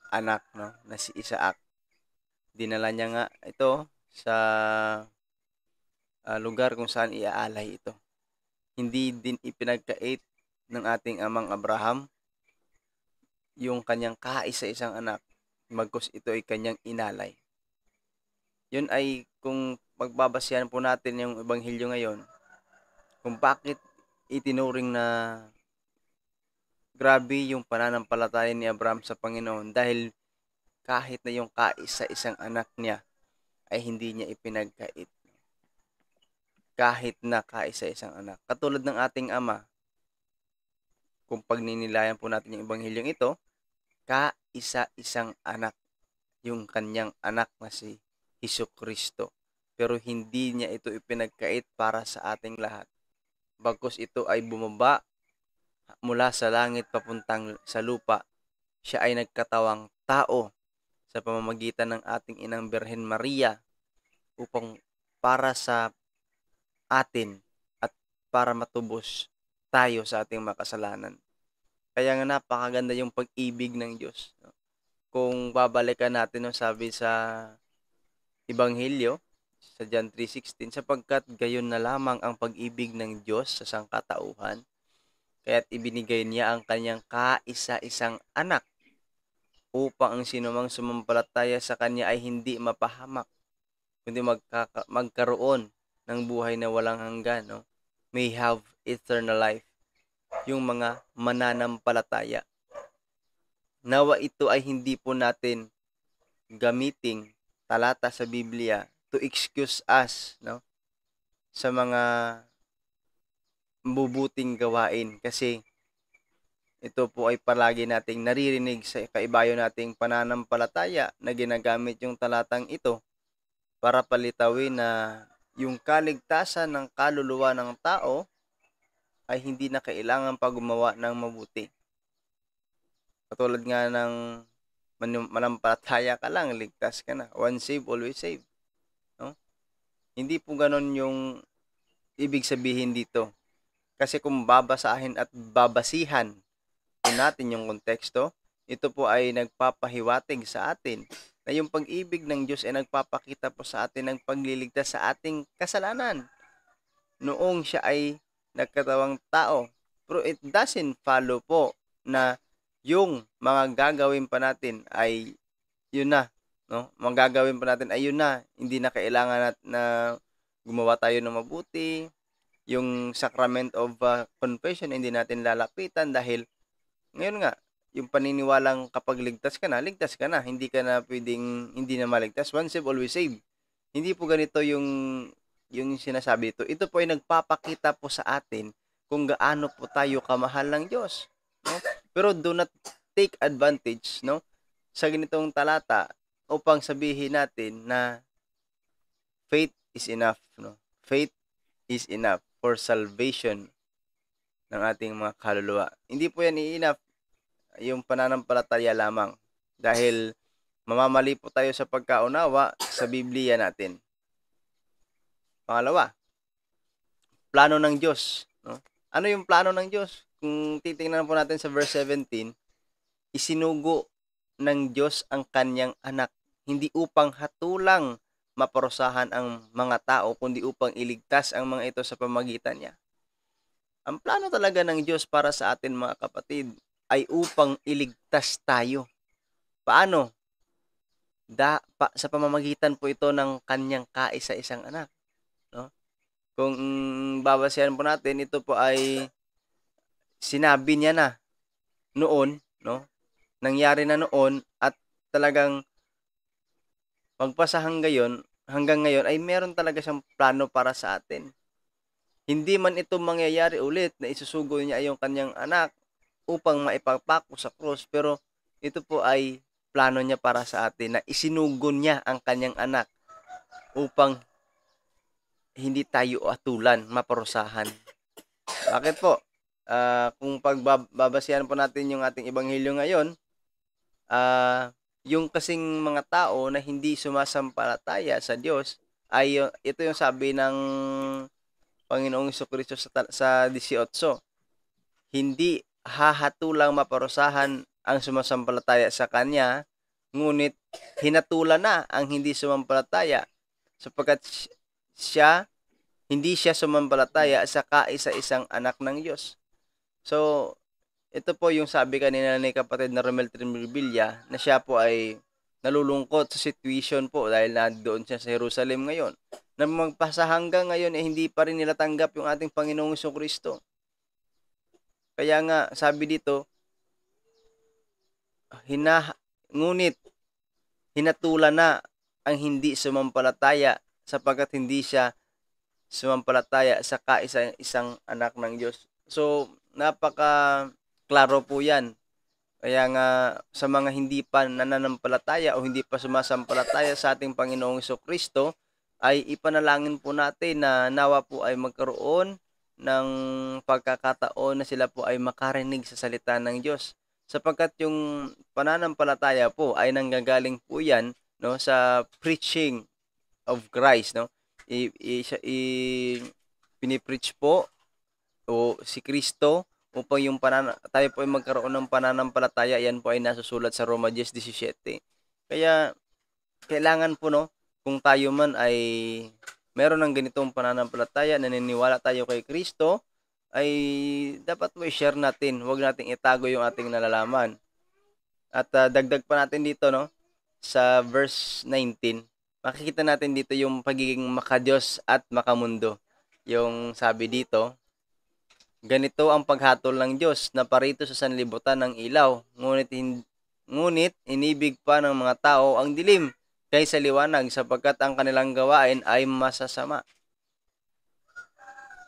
anak, no, na si Isaac. Dinala niya nga ito sa lugar kung saan iaalay ito. Hindi din ipinagkait ng ating amang Abraham yung kanyang kaisa-isang anak, magkus ito ay kanyang inalay. Yun ay kung magbabasihan po natin yung Ebanghelyo ngayon, kung bakit itinuring na grabe yung pananampalataya ni Abraham sa Panginoon dahil kahit na yung kaisa-isang anak niya ay hindi niya ipinagkait. Kahit na kaisa-isang anak. Katulad ng ating Ama, kung pagninilayan po natin yung Ebanghelyong ito, kaisa-isang anak yung kanyang anak na si Hesukristo. Pero hindi niya ito ipinagkait para sa ating lahat. Bagkus ito ay bumaba mula sa langit papuntang sa lupa. Siya ay nagkatawang tao sa pamamagitan ng ating Inang Birhen Maria upang para sa atin at para matubos tayo sa ating makasalanan. Kaya nga napakaganda yung pag-ibig ng Diyos. Kung babalikan natin yung sabi sa Ebanghelyo, sa John 3:16, sapagkat gayon na lamang ang pag-ibig ng Diyos sa sangkatauhan, kaya't ibinigay niya ang kanyang kaisa-isang anak upang ang sinumang sumampalataya sa kanya ay hindi mapahamak, kundi magkaroon ng buhay na walang hanggan, no? May have eternal life. Yung mga mananampalataya. Nawa ito ay hindi po natin gamiting talata sa Biblia to excuse us, no, sa mga mabubuting gawain, kasi ito po ay palagi nating naririnig sa kaibayo nating pananampalataya na ginagamit yung talatang ito para palitawin na yung kaligtasan ng kaluluwa ng tao ay hindi na kailangan pa gumawa ng mabuti. Katulad nga ng manampalataya ka lang, ligtas ka na. Once saved, always saved. No? Hindi po ganon yung ibig sabihin dito. Kasi kung babasahin at babasihan po natin yung konteksto, ito po ay nagpapahiwatig sa atin na yung pag-ibig ng Diyos ay nagpapakita po sa atin ng pagliligtas sa ating kasalanan. Noong siya ay nagkatawang tao. Pero it doesn't follow po na yung mga gagawin pa natin ay yun na, no? Mga gagawin pa natin ay yun na. Hindi na kailangan na gumawa tayo ng mabuti. Yung sacrament of confession hindi natin lalapitan dahil ngayon nga, yung paniniwalang kapag ligtas ka na. Hindi ka na pwedeng hindi na maligtas. Once saved, always saved. Hindi po ganito yung sinasabi ito. Ito po ay nagpapakita po sa atin kung gaano po tayo kamahal ng Diyos. No? Pero do not take advantage, no, sa ganitong talata upang sabihin natin na faith is enough. No? Faith is enough for salvation ng ating mga kaluluwa. Hindi po yan enough yung pananampalataya lamang. Dahil mamamali po tayo sa pagkaunawa sa Biblia natin. Pangalawa, plano ng Diyos. No? Ano yung plano ng Diyos? Kung titingnan po natin sa verse 17, isinugo ng Diyos ang kanyang anak, hindi upang hatulang maparusahan ang mga tao, kundi upang iligtas ang mga ito sa pamagitan niya. Ang plano talaga ng Diyos para sa atin mga kapatid ay upang iligtas tayo. Paano? Sa pamamagitan po ito ng kanyang kaisa-isang anak. No? Kung babasihan po natin, ito po ay sinabi niya na noon, no? Nangyari na noon at talagang magpasa hanggang ngayon ay meron talaga siyang plano para sa atin. Hindi man ito mangyayari ulit na isusugo niya yung kanyang anak upang maipagpako sa krus, pero ito po ay plano niya para sa atin na isinugo niya ang kanyang anak upang hindi tayo atulan, maparusahan. Bakit po? Kung pagbabasihan po natin yung ating ebanghelyo ngayon, yung kasing mga tao na hindi sumasampalataya sa Diyos, ay ito yung sabi ng Panginoong Jesucristo sa 18. Hindi hahatulang maparusahan ang sumasampalataya sa Kanya, ngunit hinatulan na ang hindi sumampalataya sapagkat hindi siya sumampalataya sa kaisa-isang anak ng Diyos. So, ito po yung sabi kanina ni kapatid na Romel Trimbilya na siya po ay nalulungkot sa situation po dahil nandoon siya sa Jerusalem ngayon. Na magpasa hanggang ngayon hindi pa rin nila tanggap yung ating Panginoong Jesucristo. Kaya nga sabi dito, ngunit hinatulan na ang hindi sumampalataya sapagkat hindi siya sumampalataya sa kaisa-isang anak ng Diyos. So, napaka-klaro po yan. Kaya nga sa mga hindi pa nananampalataya o hindi pa sumasampalataya sa ating Panginoong Jesucristo, ay ipanalangin po natin na nawa po ay magkaroon ng pagkakataon na sila po ay makarinig sa salita ng Diyos. Sapagkat yung pananampalataya po ay nanggagaling po yan, no, sa preaching of Christ. No? Pinipreach po o si Kristo upang yung tayo po ay magkaroon ng pananampalataya. Yan po ay nasusulat sa Roma 10:17. Kaya kailangan po, no, kung tayo man ay meron ng ganitong pananampalataya, naniniwala tayo kay Kristo, ay dapat mo i-share natin. Huwag nating itago yung ating nalalaman. At dagdag pa natin dito, no, sa verse 19, makikita natin dito yung pagiging makadiyos at makamundo. Yung sabi dito, ganito ang paghatol ng Diyos na parito sa sanlibutan ng ilaw, ngunit inibig pa ng mga tao ang dilim kaysa liwanag sapagkat ang kanilang gawain ay masasama.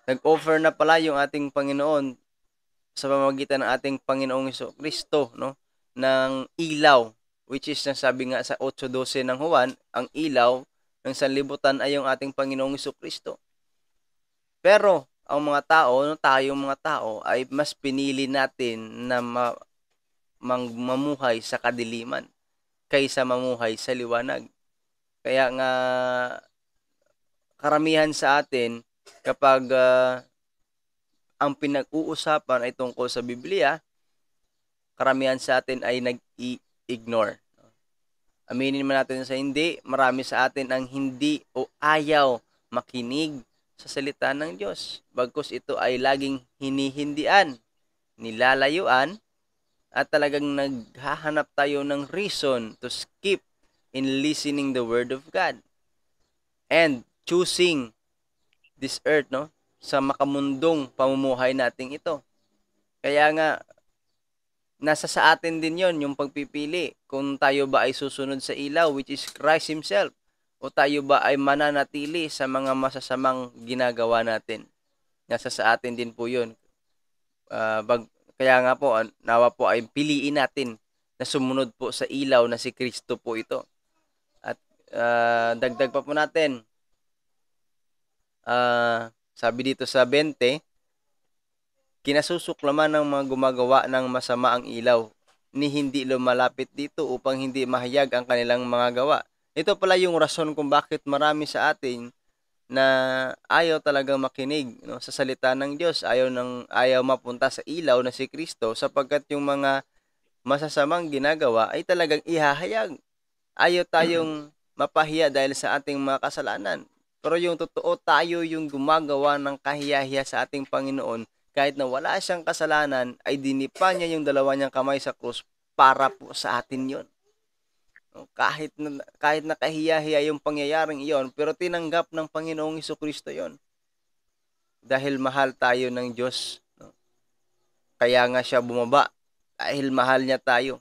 Nag-offer na pala yung ating Panginoon sa pamamagitan ng ating Panginoong Jesucristo, no, ng ilaw, which is sabi nga sa 8:12 ng Juan, ang ilaw ng sanlibutan ay yung ating Panginoong Jesucristo. Pero ang mga tao, no, tayong mga tao ay mas pinili natin na mamuhay sa kadiliman kaysa mamuhay sa liwanag. Kaya nga karamihan sa atin kapag ang pinag-uusapan ay tungkol sa Biblia, karamihan sa atin ay nag-i-ignore. Aminin man natin sa hindi, marami sa atin ang hindi o ayaw makinig sa salita ng Diyos. Bagkus ito ay laging hinihindian, nilalayuan, at talagang naghahanap tayo ng reason to skip in listening the Word of God. And choosing this earth, no, sa makamundong pamumuhay nating ito. Kaya nga, nasa sa atin din yon yung pagpipili kung tayo ba ay susunod sa ilaw, which is Christ Himself, o tayo ba ay mananatili sa mga masasamang ginagawa natin. Nasa sa atin din po yun. Kaya nga po, nawa po ay piliin natin na sumunod po sa ilaw na si Kristo po ito. At dagdag pa po natin, sabi dito sa 20, kinasusuklaman ng mga gumagawa ng masama ang ilaw ni hindi lumalapit dito upang hindi mahayag ang kanilang mga gawa. Ito pala yung rason kung bakit marami sa atin na ayaw talagang makinig, no, sa salita ng Diyos, ayaw mapunta sa ilaw na si Kristo, sapagkat yung mga masasamang ginagawa ay talagang ihahayag. Ayaw tayong mapahiya dahil sa ating mga kasalanan. Pero yung totoo, tayo yung gumagawa ng kahiyahiya sa ating Panginoon. Kahit na wala siyang kasalanan, ay dinipa niya yung dalawa niyang kamay sa krus para po sa atin yon. Kahit na kahiya-hiya yung pangyayaring iyon, pero tinanggap ng Panginoong Hesukristo yon. Dahil mahal tayo ng Diyos. No? Kaya nga siya bumaba. Dahil mahal niya tayo.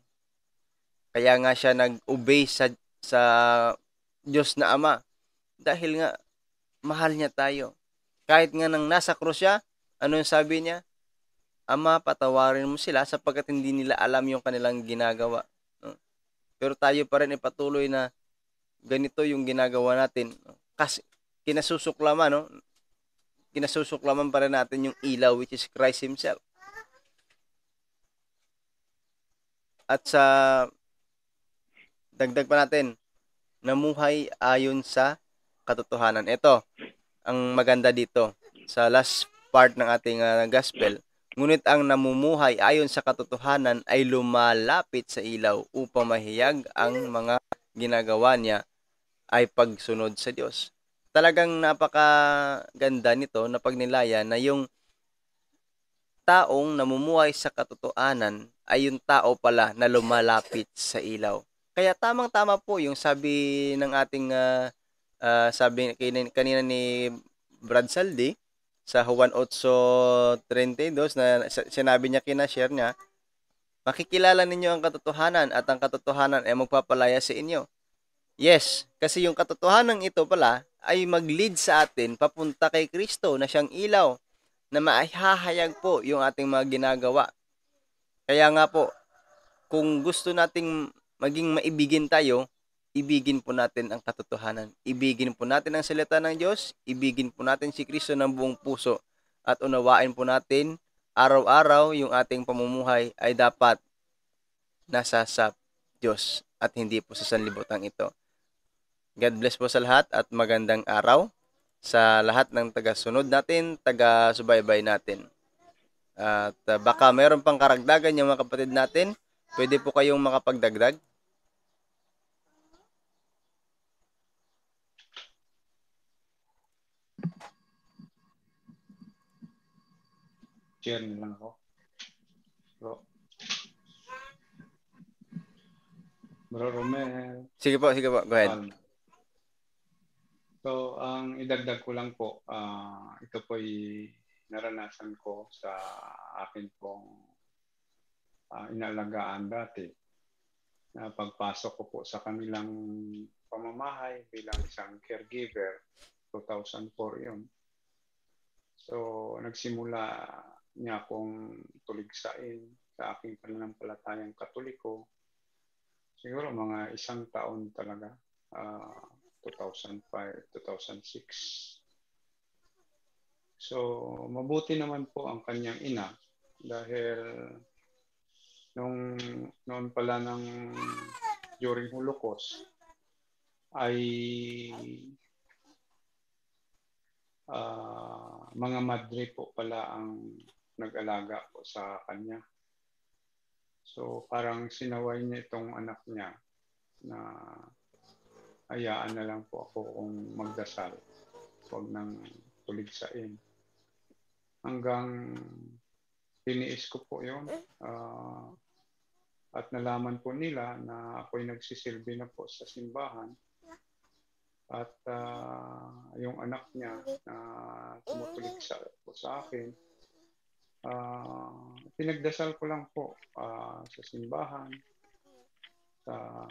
Kaya nga siya nag-obey sa Diyos na Ama. Dahil nga mahal niya tayo. Kahit nga nang nasa krus siya, ano yung sabi niya? Ama, patawarin mo sila sapagkat hindi nila alam yung kanilang ginagawa. No? Pero tayo pa rin ipatuloy na ganito yung ginagawa natin. Kasi kinasusuklaman, no? Kinasusuklaman pa rin natin yung ilaw, which is Christ Himself. At sa dagdag pa natin, namuhay ayon sa katotohanan. Ito, ang maganda dito sa last part ng ating gospel. Ngunit ang namumuhay ayon sa katotohanan ay lumalapit sa ilaw upang mahiyag ang mga ginagawa niya ay pagsunod sa Diyos. Talagang napakaganda nito na pagnilayan na yung taong namumuhay sa katotohanan ay yung tao pala na lumalapit sa ilaw. Kaya tamang-tama po yung sabi ng ating sabi kanina ni Brad Saldi sa Juan 8:32 na sinabi niya, kinashare niya, makikilala ninyo ang katotohanan at ang katotohanan ay magpapalaya sa inyo. Yes, kasi yung katotohanan ito pala ay mag-lead sa atin papunta kay Kristo na siyang ilaw na maihahayag po yung ating mga ginagawa. Kaya nga po, kung gusto nating maging maibigin tayo, ibigin po natin ang katotohanan. Ibigin po natin ang salita ng Diyos, ibigin po natin si Kristo ng buong puso, at unawain po natin araw-araw yung ating pamumuhay ay dapat nasa sa Diyos at hindi po sa sanlibutan ito. God bless po sa lahat at magandang araw sa lahat ng taga-sunod natin, taga-subaybay natin. At baka mayroon pang karagdagan yung mga kapatid natin, pwede po kayong makapagdagdag. Share na lang ako. Bro Romel. Sige po, go ahead. So, ang idagdag ko lang po, ito po'y naranasan ko sa akin pong inalagaan dati. Na pagpasok ko po sa kanilang pamamahay bilang isang caregiver, 2004 yun. So, nagsimula niya akong tuligsain sa aking pananampalatayang Katoliko. Siguro mga isang taon talaga, 2005, 2006. So, mabuti naman po ang kanyang ina dahil noon pala during Holocaust ay mga madre po pala ang nag-alaga po sa kanya. So parang sinaway niya itong anak niya na hayaan na lang po ako kung magdasal. Huwag nang tuligsain. Hanggang tiniis ko po yun. At nalaman po nila na ako'y nagsisilbi na po sa simbahan. At yung anak niya na tumutuligsa po sa akin, pinagdasal ko lang po sa simbahan, sa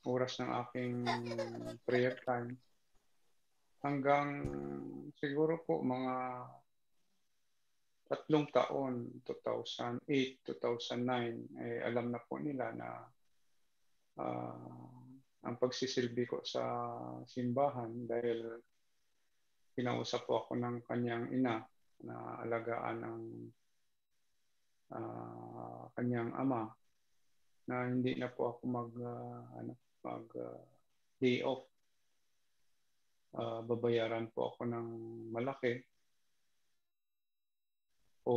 oras ng aking prayer time. Hanggang siguro po mga 3 taon, 2008, 2009, alam na po nila na ang pagsisilbi ko sa simbahan dahil kinausap po ako ng kanyang ina na alagaan ng kanyang ama. na hindi na po ako mag day off. Babayaran po ako ng malaki o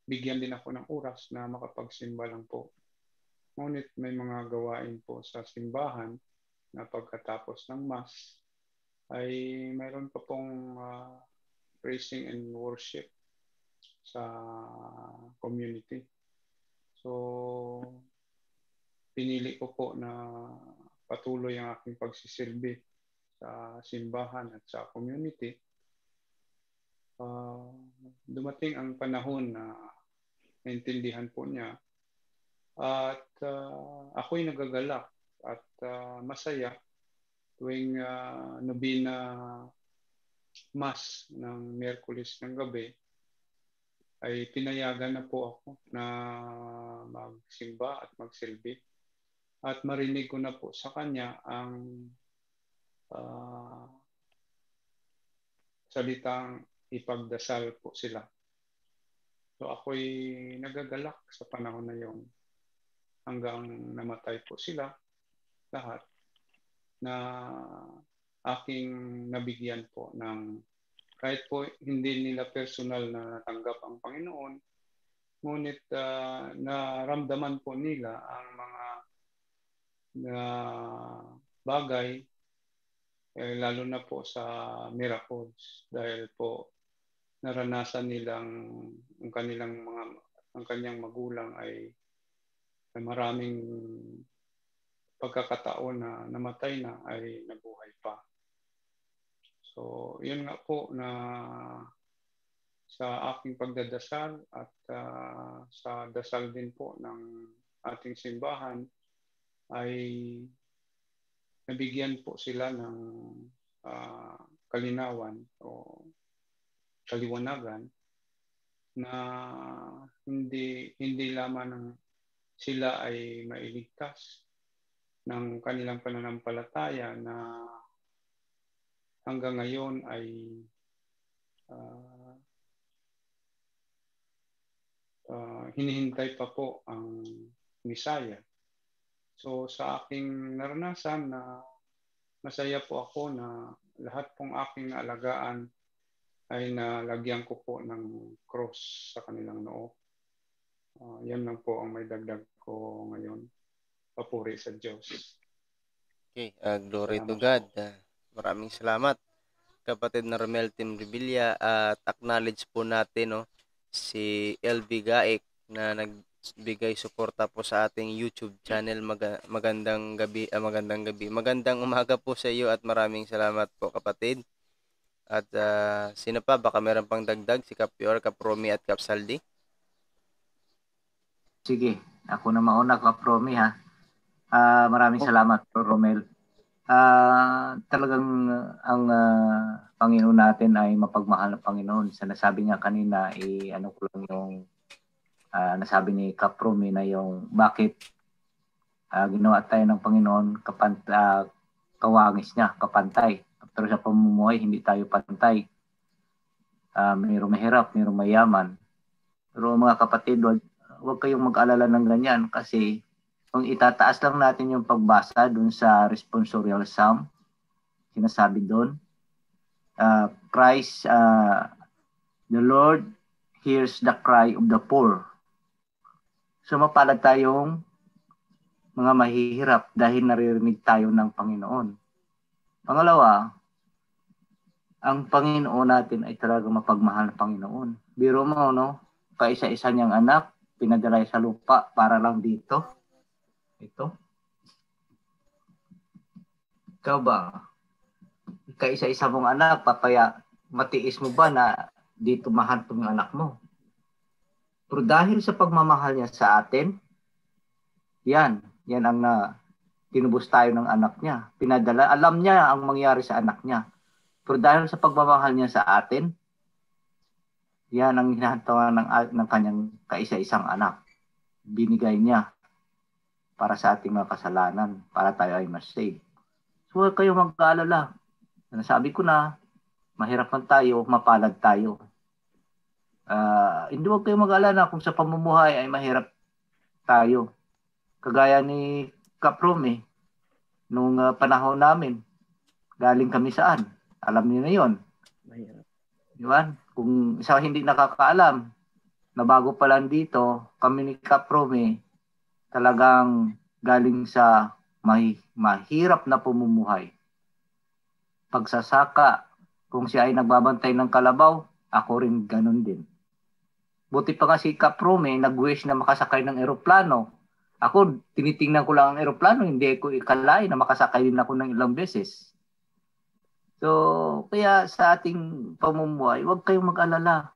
bigyan din ako ng oras na makapagsimba lang po. Ngunit may mga gawain po sa simbahan na pagkatapos ng Mass ay mayroon pa pong praising and worship sa community. So, pinili ko po na patuloy ang aking pagsisilbi sa simbahan at sa community. Dumating ang panahon na naintindihan po niya at ako'y nagagalak at masaya tuwing nobina Mass ng Miyerkules ng gabi ay pinayagan na po ako na magsimba at magsilbi. At marinig ko na po sa kanya ang salitang ipagdasal po sila. So ako'y nagagalak sa panahon na yon hanggang namatay po sila lahat na aking nabigyan po ng kahit po hindi nila personal na natanggap ang Panginoon, ngunit naramdaman po nila ang mga bagay, lalo na po sa miracles, dahil po naranasan nilang ang kanyang magulang ay maraming pagkakataon na namatay na ay nabuhay pa. So, yun nga po na sa aking pagdadasal at sa dasal din po ng ating simbahan ay nabigyan po sila ng kalinawan o kaliwanagan na hindi lamang sila ay mailigtas ng kanilang pananampalataya na hanggang ngayon ay hinihintay pa po ang Misaya. So sa aking naranasan na masaya po ako na lahat pong aking alagaan ay nalagyan ko po ng cross sa kanilang noo. Yan lang po ang may dagdag ko ngayon. Papuri sa Diyos. Okay, glory to God. Maraming salamat, kapatid na Romel Tim Revilla, at acknowledge po natin si LV Gaik na nagbigay suporta po sa ating YouTube channel. Magandang gabi, magandang umaga po sa iyo at maraming salamat po, kapatid. At sino pa? Baka meron pang dagdag, si Kapior, Kapromi at Kapsaldi. Sige, ako na mauna, Kapromi ha. Maraming salamat, Romel. Talagang ang Panginoon natin ay mapagmahal na Panginoon. Sa nasabi niya kanina, ano ko lang yung nasabi ni Kapromi na yung bakit ginawa tayo ng Panginoon kawangis niya, kapantay. Pero sa pamumuhay, hindi tayo pantay. Mayroong mahirap, mayroong mayaman. Pero mga kapatid, huwag kayong mag-alala ng ganyan kasi kung itataas lang natin yung pagbasa dun sa responsorial psalm, sinasabi dun, Christ, the Lord hears the cry of the poor. So mapalad tayong mga mahihirap dahil naririnig tayo ng Panginoon. Pangalawa, ang Panginoon natin ay talaga mapagmahal na Panginoon. Biro mo, kaisa-isa niyang anak, pinadala sa lupa para lang dito. Ito. Ikaw ba? Kaisa-isa mong anak, matiis mo ba na dito mahantong yung anak mo? Pero dahil sa pagmamahal niya sa atin, yan ang tinubos tayo ng anak niya. Pinadala, alam niya ang mangyari sa anak niya. Pero dahil sa pagmamahal niya sa atin, yan ang hinahantungan ng kanyang kaisa-isang anak. Binigay niya para sa ating mga kasalanan, para tayo ay mas-save. So huwag kayong mag-aalala. Nasabi ko na, mahirap man tayo, mapalad tayo. Hindi huwag kayong mag-aalala kung sa pamumuhay ay mahirap tayo. Kagaya ni Kaprome, nung panahon namin, galing kami saan? Alam niyo na yon. Mahirap. Di ba? Kung isa hindi nakakaalam, na bago pa lang dito, kami ni Kaprome, talagang galing sa mahirap na pumumuhay. Pagsasaka, kung siya ay nagbabantay ng kalabaw, ako rin ganun din. Buti pa nga si Kaprome, nag-wish na makasakay ng eroplano. Ako, tinitingnan ko lang ang eroplano, hindi ko ikalain na makasakay din ako ng ilang beses. So, kaya sa ating pamumuhay, huwag kayong mag-alala.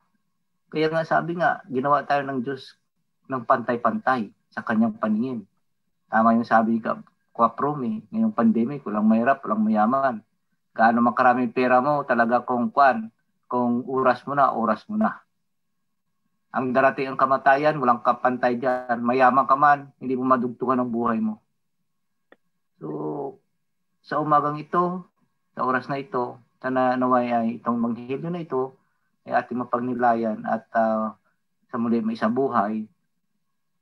Kaya nga sabi nga, ginawa tayo ng Diyos ng pantay-pantay sa kanyang paningin. Tama yung sabi ni Kaprome, ngayong pandemic, walang mahirap, walang mayaman. Gaano makaraming pera mo, talaga kung oras mo na. Ang darating ang kamatayan, walang kapantay dyan. Mayaman ka man, hindi mo madugtungan ang buhay mo. So, sa umagang ito, sa oras na ito, sana naway ay itong manghihilyo na ito, ay ating mapagnilayan at sa muli may isang buhay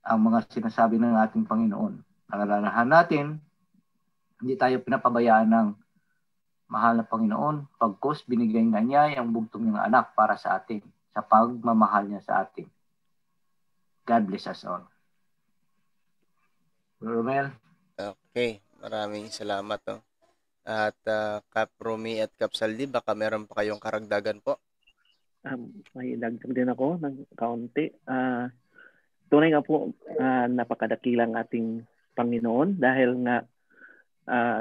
ang mga sinasabi ng ating Panginoon. Nalalahan natin, hindi tayo pinapabayaan ng mahal na Panginoon, pagkus binigay nga niya ang bugtong niyang anak para sa atin, sa pagmamahal niya sa atin. God bless us all. Romel? Okay, maraming salamat. At Kaprome at Kapsaldi, baka meron pa kayong karagdagan po? May dagdag din ako ng kaunti. Tunay nga po, napakadakilang ating Panginoon dahil nga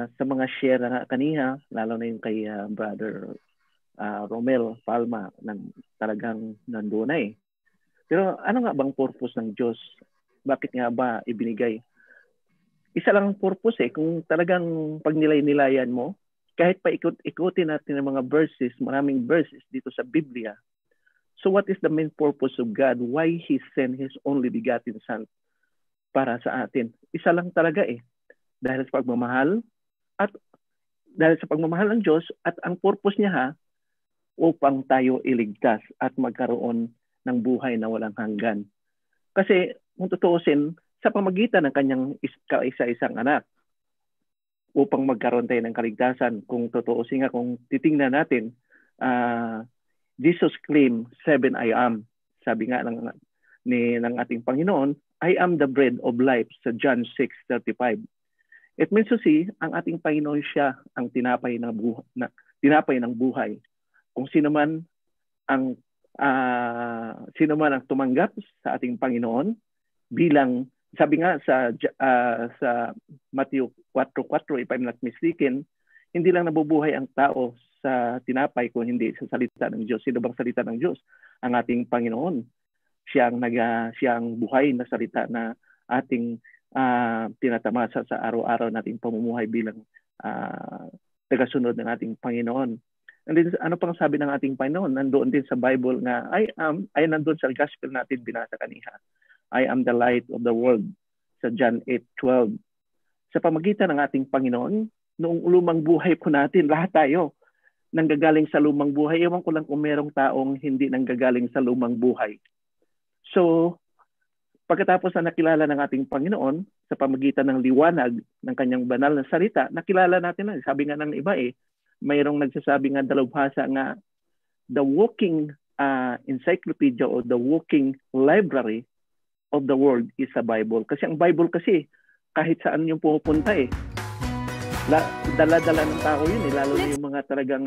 sa mga share na kanina, lalo na yung kay Brother Romel Palma, talagang nandun na eh. Pero ano nga bang purpose ng Diyos? Bakit nga ba ibinigay? Isa lang ang purpose eh. Kung talagang pag nilay-nilayan mo, kahit pa ikutin natin ang mga verses, maraming verses dito sa Biblia. So what is the main purpose of God? Why He sent His only begotten Son para sa atin? Isa lang talaga eh. Dahil sa pagmamahal ng Diyos at ang purpose niya upang tayo iligtas at magkaroon ng buhay na walang hanggan. Kasi kung tutuusin, sa pamagitan ng kanyang kaisa-isang anak upang magkaroon tayo ng kaligtasan, kung tutuusin nga, kung titingnan natin, Jesus claimed 7 I am. Sabi nga ng ating Panginoon, I am the bread of life sa John 6:35. It means to see, ang ating Panginoon siya ang tinapay ng buhay. Kung sino man ang tumanggap sa ating Panginoon bilang, sabi nga sa Matthew 4:4, if I'm not mistaken, hindi lang nabubuhay ang tao sa tinapay kung hindi sa salita ng Diyos. Sino bang salita ng Diyos? Ang ating Panginoon. Siyang buhay na salita na ating tinatamasa sa araw-araw nating pamumuhay bilang tagasunod ng ating Panginoon. And then, ano pang sabi ng ating Panginoon? Nandoon din sa Bible nga, ay nandoon sa gospel natin binasa kanina. I am the light of the world sa John 8:12. Sa pamagitan ng ating Panginoon, noong lumang buhay po natin, lahat tayo nanggagaling sa lumang buhay. Ewan ko lang kung merong taong hindi nanggagaling sa lumang buhay. So, pagkatapos na nakilala ng ating Panginoon sa pamagitan ng liwanag ng kanyang banal na salita, nakilala natin na. Sabi nga ng iba mayroong nagsasabi nga dalubhasa nga, the walking encyclopedia or the walking library of the world is a Bible. Kasi ang Bible kasi, kahit saan yung pupunta dala-dala ng tao yun lalo na yung mga talagang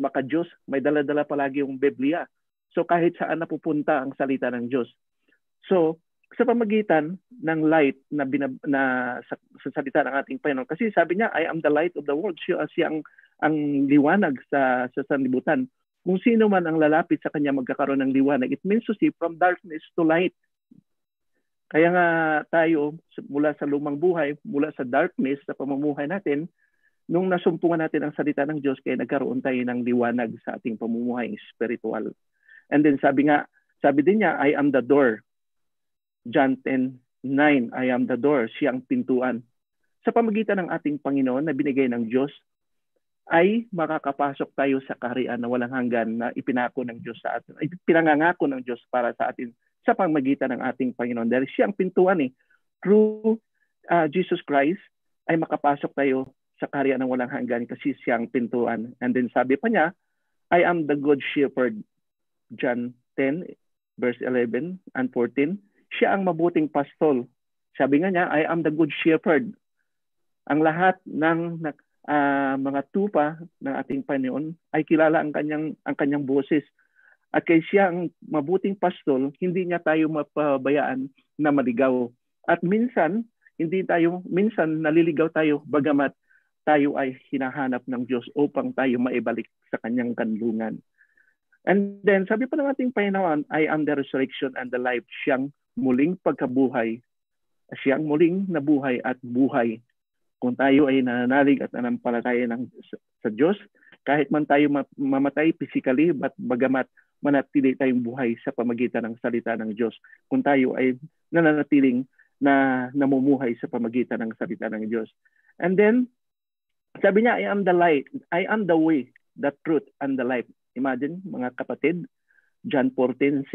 maka-Diyos, may dala-dala palagi yung Biblia. So kahit saan napupunta ang salita ng Diyos. So, sa pamagitan ng light sa salita ng ating Panginoon. Kasi sabi niya, I am the light of the world. Siya ang liwanag sa sanlibutan. Kung sino man ang lalapit sa kanya magkakaroon ng liwanag. It means to see from darkness to light. Kaya nga tayo, mula sa lumang buhay, mula sa darkness, sa pamumuhay natin, nung nasumpungan natin ang salita ng Diyos, kaya nagkaroon tayo ng liwanag sa ating pamumuhay spiritual. And then sabi din niya, I am the door. John 10:9, I am the door. Siya ang pintuan. Sa pamagitan ng ating Panginoon na binigay ng Diyos, ay makakapasok tayo sa kaharian na walang hanggan na ipinangako ng Diyos sa atin. Pinangangako ng Diyos para sa atin sa pamagitan ng ating Panginoon. Dahil siya ang pintuan through Jesus Christ, ay makapasok tayo sa kaharian ng walang hanggan kasi siyang pintuan. And then sabi pa niya, I am the good shepherd. John 10, verse 11 and 14. Siya ang mabuting pastol. Sabi nga niya, I am the good shepherd. Ang lahat ng mga tupa ng ating Panginoon ay kilala ang kanyang boses. At kay siya ang mabuting pastol, hindi niya tayo mapabayaan na maligaw. At minsan naliligaw tayo bagamat tayo ay hinahanap ng Diyos upang tayo maibalik sa kanyang kanlungan. And then sabi pa ng ating Panginoon, I am the resurrection and the life. Siyang muling pagkabuhay. Siyang muling nabuhay at buhay. Kung tayo ay nananalig at nanampalataya sa Diyos, kahit man tayo mamatay physically, bagamat manatili tayong buhay sa pamagitan ng salita ng Diyos. Kung tayo ay nananatiling na namumuhay sa pamagitan ng salita ng Diyos. And then, sabi niya, I am the light, I am the way, the truth, and the life. Imagine, mga kapatid, John 14:6,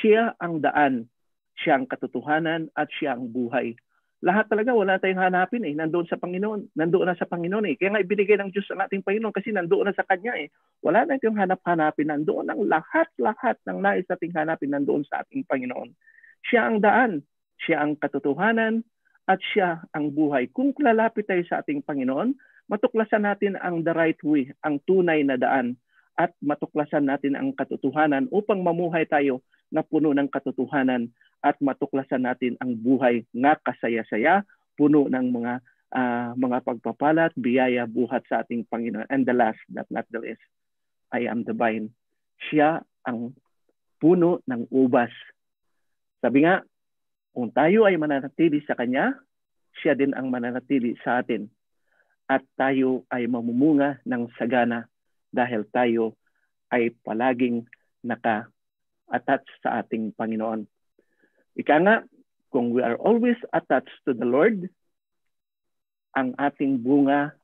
siya ang daan, siya ang katotohanan, at siya ang buhay. Lahat talaga wala tayong hanapin nandoon sa Panginoon. Nandoon na sa Panginoon Kaya nga ibinigay ng Diyos ang ating Panginoon kasi nandoon na sa Kanya Wala na tayong hanap-hanapin. Nandoon ang lahat ng nais nating hanapin nandoon sa ating Panginoon. Siya ang daan, siya ang katotohanan, at siya ang buhay. Kung lalapit tayo sa ating Panginoon, matuklasan natin ang the right way, ang tunay na daan, at matuklasan natin ang katotohanan upang mamuhay tayo na puno ng katotohanan at matuklasan natin ang buhay nga kasaya-saya, puno ng mga pagpapala at biyaya buhat sa ating Panginoon. And the last but not the least, I am the vine. Siya ang puno ng ubas. Sabi nga, kung tayo ay mananatili sa Kanya, siya din ang mananatili sa atin. At tayo ay mamumunga ng sagana dahil tayo ay palaging naka-attach sa ating Panginoon. Ika nga, kung we are always attached to the Lord, ang ating bunga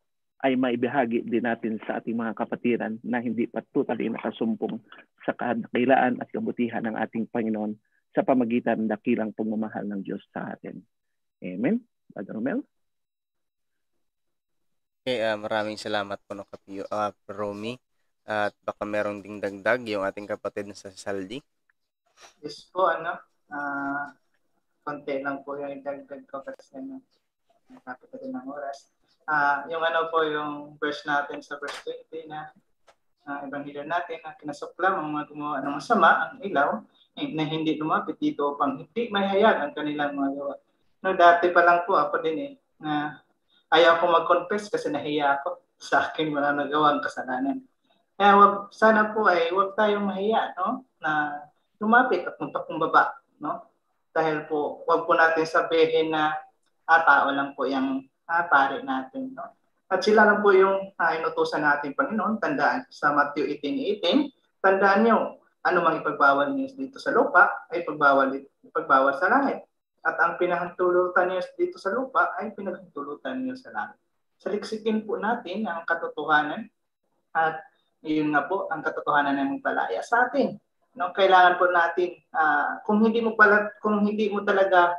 ay maibahagi din natin sa ating mga kapatiran na hindi pa totally nakasumpong sa kadakilaan at kabutihan ng ating Panginoon sa pamagitan ng dakilang pagmamahal ng Diyos sa atin. Amen? Brother Romel? Okay, maraming salamat po no, Romy. At baka merong ding dagdag yung ating kapatid na sa Saldi. Yes po, konti lang po yung idagdag ko kasi nakapit din ng oras. Yung yung verse natin sa verse 20 na ebanghelyo natin na kinasuklam ang mga gumawa ng masama, ang ilaw, na hindi lumapit dito upang hindi mahayag ang kanilang mga gawa. No, dati pa lang po ako din na ayaw ko mag-confess kasi nahiya ako sa aking mga nagawang kasalanan. Kaya sana po ay huwag tayong mahiya, no? Na lumapit at magpakumbaba, no? Dahil po, huwag po natin sabihin na tao lang po yung pare natin, no? At sila lang po yung inutusan natin Panginoon. Tandaan sa Matthew 18:18, tandaan nyo, ano mang ipagbawal niyo dito sa lupa ay ipagbawal sa langit. At ang pinahintulutan niyo dito sa lupa ay pinahintulutan niyo sa langit. Saliksikin po natin ang katotohanan at yun nga po ang katotohanan ng palaya sa atin. No, kailangan po natin kung hindi mo talaga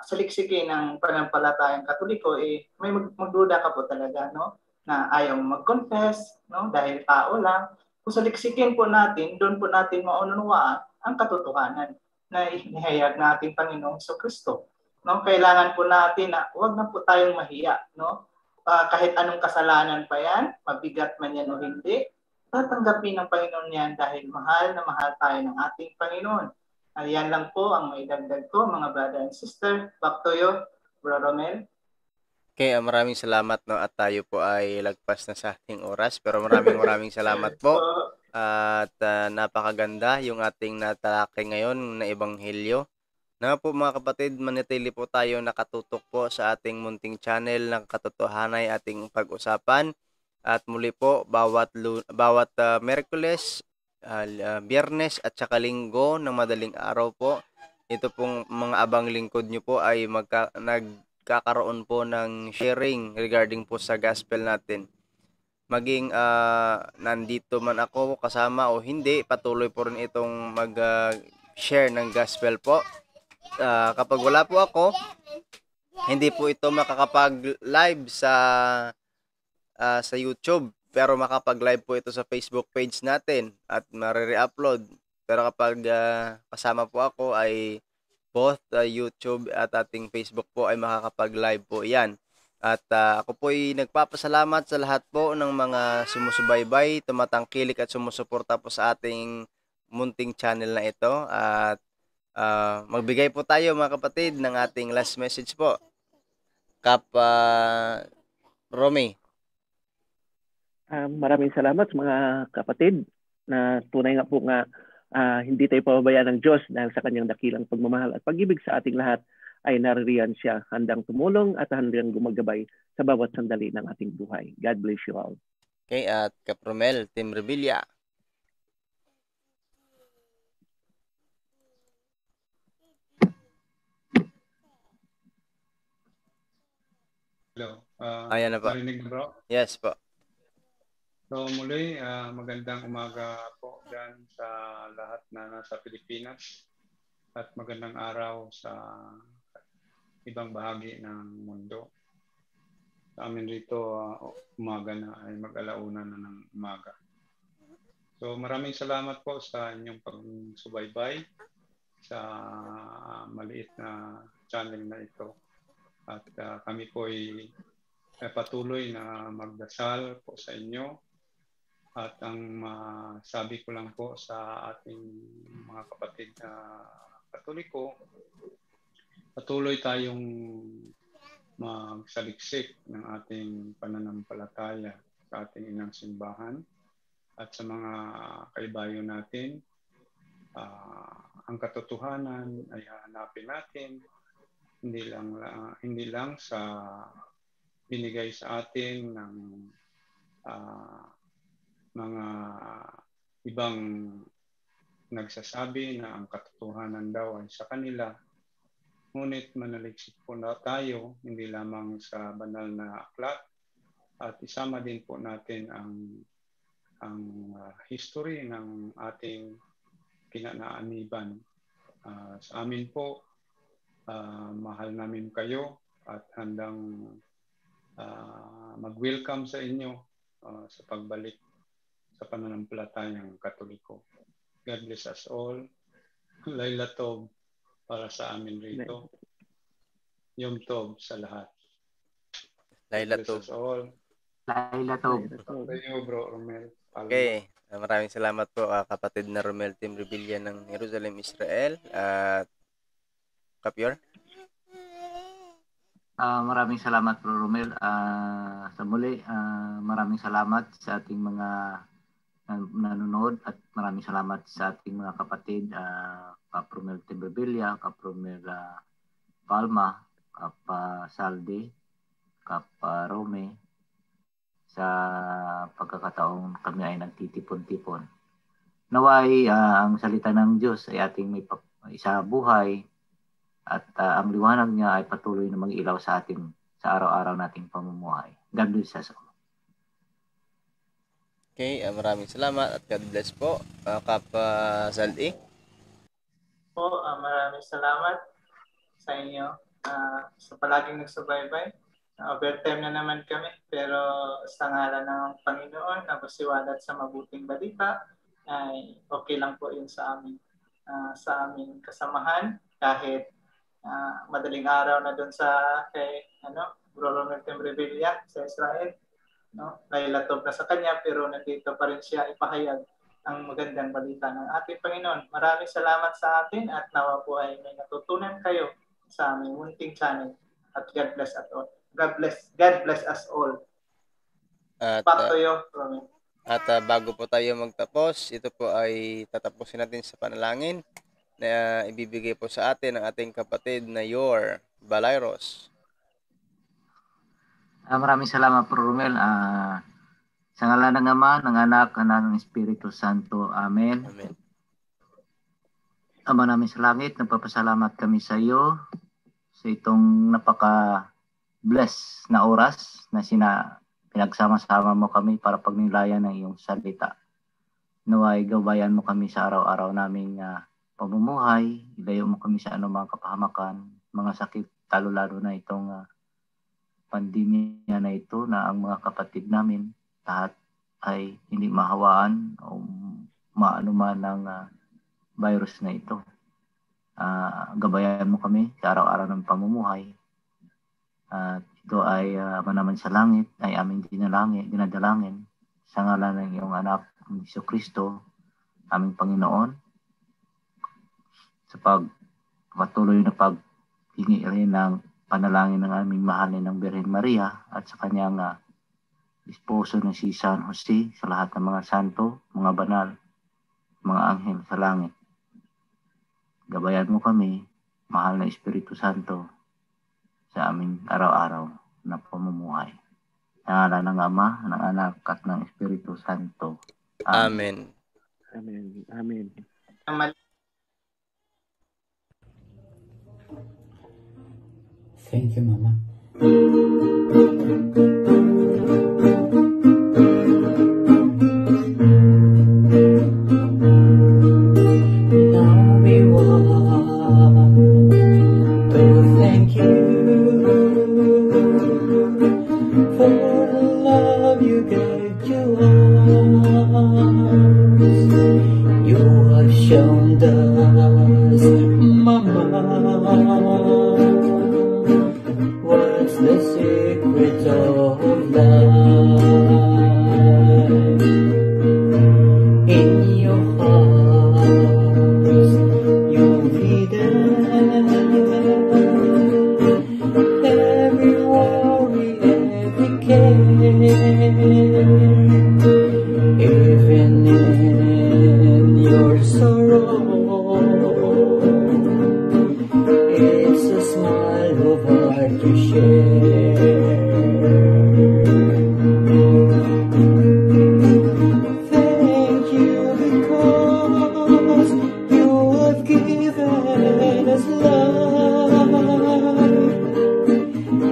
saliksikin ng pananampalatayang Katoliko may magduda ka po talaga, no, na ayaw mag-confess, no, dahil tao lang. Kung saliksikin po natin, doon po natin maunawaan ang katotohanan na inihayag natin Panginoong Kristo. No, kailangan po natin na huwag na po tayong mahiya, no. Kahit anong kasalanan pa yan, mabigat man yan o hindi, tatanggapin ng Panginoon yan dahil mahal na mahal tayo ng ating Panginoon. Yan lang po ang maidagdag ko, mga brother and sister. Back to you, Bro Romel. Okay, maraming salamat, no, at tayo po ay lagpas na sa ating oras, pero maraming salamat po. At napakaganda yung ating natalakay ngayon na ebanghelyo. Na po mga kapatid, manatili po tayo nakatutok po sa ating munting channel ng katotohanan ay ating pag-usapan. At muli po, bawat Miyerkules, Biyernes at saka Linggo ng madaling araw po, ito pong mga abang lingkod nyo po ay nagkakaroon po ng sharing regarding po sa gospel natin. Maging nandito man ako kasama o hindi, patuloy po rin itong mag-share ng gospel po. Kapag wala po ako, hindi po ito makakapag-live sa YouTube, pero makapag-live po ito sa Facebook page natin at mare-upload. Pero kapag kasama po ako ay both YouTube at ating Facebook po ay makakapag-live po yan. At ako po ay nagpapasalamat sa lahat po ng mga sumusubaybay, tumatangkilik at sumusuporta po sa ating munting channel na ito. At magbigay po tayo mga kapatid ng ating last message po. Kap Romy. Maraming salamat sa mga kapatid na tunay nga po nga hindi tayo pababayaan ng Diyos dahil sa kanyang dakilang pagmamahal at pag-ibig sa ating lahat ay naririyan siya, handang tumulong at handang gumagabay sa bawat sandali ng ating buhay. God bless you all. Okay, at Kap Romel, Team Revilla. Hello. Ayan na po. Marinig na bro? Yes po. So muli, magandang umaga po dyan sa lahat na nasa Pilipinas at magandang araw sa ibang bahagi ng mundo. Sa amin rito, umaga na ay mag-alauna na ng umaga. So maraming salamat po sa inyong pagsubaybay sa maliit na channel na ito. At kami po ay patuloy na magdasal po sa inyo. At ang sabi ko lang po sa ating mga kapatid na Katoliko, patuloy tayong magsaliksik ng ating pananampalataya sa ating inang simbahan at sa mga kaibayo natin. Ang katotohanan ay hanapin natin hindi lang sa binigay sa atin ng mga ibang nagsasabi na ang katotohanan daw ay sa kanila. Ngunit manaliksik po na tayo, hindi lamang sa banal na aklat, at isama din po natin ang history ng ating kinanaaniban. Sa amin po, mahal namin kayo at handang mag-welcome sa inyo sa pagbalik sa pananampalatayang Katoliko. God bless us all. Laila Tov para sa amin rito. Yom Tov sa lahat. Laila God bless Tov. us all. Laila Tov. Tayo, Bro Romel. Okay. Maraming salamat po kapatid na Romel Team Revilla ng Jerusalem, Israel. At Kapyor? Maraming salamat Bro Romel. Sa muli, maraming salamat sa ating mga nanonood at maraming salamat sa ating mga kapatid, Kap Romel Team Revilla, Kap Romel Palma, Kap Saldi, Kap Rome, sa pagkakataong kami ay nagtitipon-tipon. Naway ang salita ng Diyos ay ating may isa buhay at ang liwanag niya ay patuloy na mag-ilaw sa atin sa araw-araw nating pamumuhay. God bless us all. Okay, maraming salamat at God bless po. Kap Saldi? Po, maraming salamat sa inyo sa palaging nagsubaybay. Overtime na naman kami, pero sa ngalan ng Panginoon, napasiwalat sa mabuting balita, ay okay lang po yun sa amin. Sa aming kasamahan, kahit madaling araw na doon sa kay Bro Romel Team Revilla sa Israel, nailatog na sa kanya, pero nandito pa rin siya ipahayag ang magandang balita ng ating Panginoon. Maraming salamat sa atin at nawa po ay may natutunan kayo sa aming munting channel. At God bless us all. God bless us all. At, Back to you, Romel. At bago po tayo magtapos, ito po ay tatapusin natin sa panalangin na ibibigay po sa atin ng ating kapatid na Yor Balairos. Maraming salamat Bro Romel. Sa ngalan ng Ama, ng Anak, ng Espiritu Santo. Amen. Amen. Ama namin sa langit, nagpapasalamat kami sa iyo sa itong napaka-bless na oras na pinagsama-sama mo kami para pagnilayan ng iyong salita. Naway gabayan mo kami sa araw-araw naming pamumuhay, ilayo mo kami sa anumang kapahamakan, mga sakit lalo na itong pandemya na ito na ang mga kapatid namin lahat ay hindi mahawaan o maano man ng virus na ito. Gabayan mo kami sa araw-araw ng pamumuhay. Ito ay manaman sa langit ay aming dinadalangin sa ngalan ng iyong anak, Jesucristo, aming Panginoon, sa patuloy na paghingi rin ng panalangin ng aming mahal ng Birhen Maria at sa kanyang esposo na si San Jose, sa lahat ng mga santo, mga banal, mga anghel sa langit. Gabayan mo kami, mahal na Espiritu Santo, sa aming araw-araw na pamumuhay. Sa ngalan ng Ama, ng Anak, at ng Espiritu Santo. Amen. Amen. Amen. Thank you, Mama. Now we want to thank you for the love you gave to us. You have shown us, Mama, what's the secret of life? In your hearts, you've hidden every worry, every care. Even in your sorrow, it's a smile of heart to share. Thank you because you have given us life,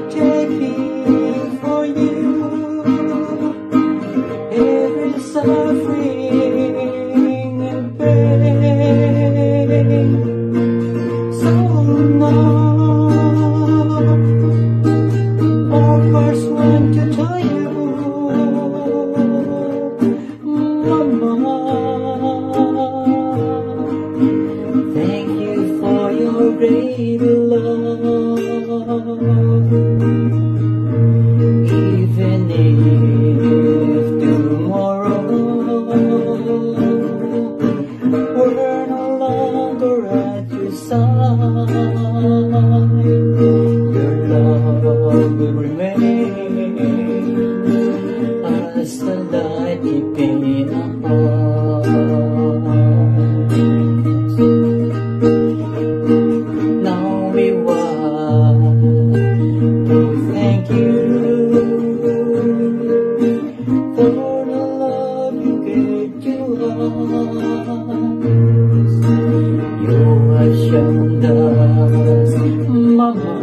taking for you every suffering and pain. So now our hearts want to tell you, Mama, thank you for your great love. Even if tomorrow we're no longer at your side, your love will remain as the light deep in our hearts. Now we want to thank you for the love you gave to us. You have shown us, Mama,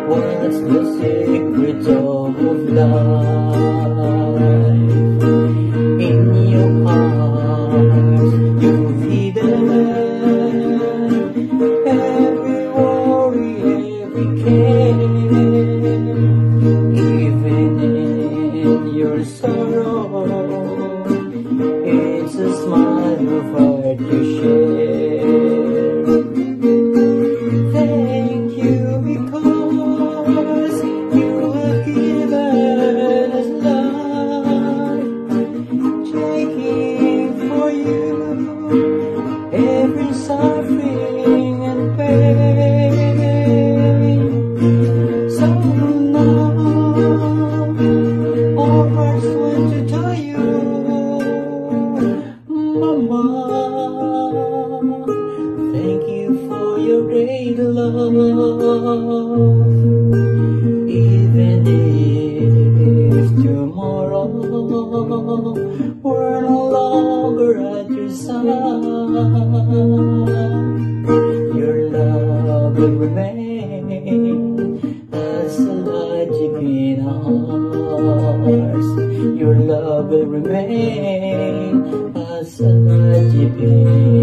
what's the secret of life. In your heart, you've hidden every worry, every care. Even in your sorrow, it's a smile of heart to share. Thank you because you have given us life, taking for you every suffering and pain. So now our hearts want to tell you, Mama, thank you for your great love. Even if tomorrow we're no longer at your side, your love will remain as the light deep in our hearts. Your love will remain as the light deep in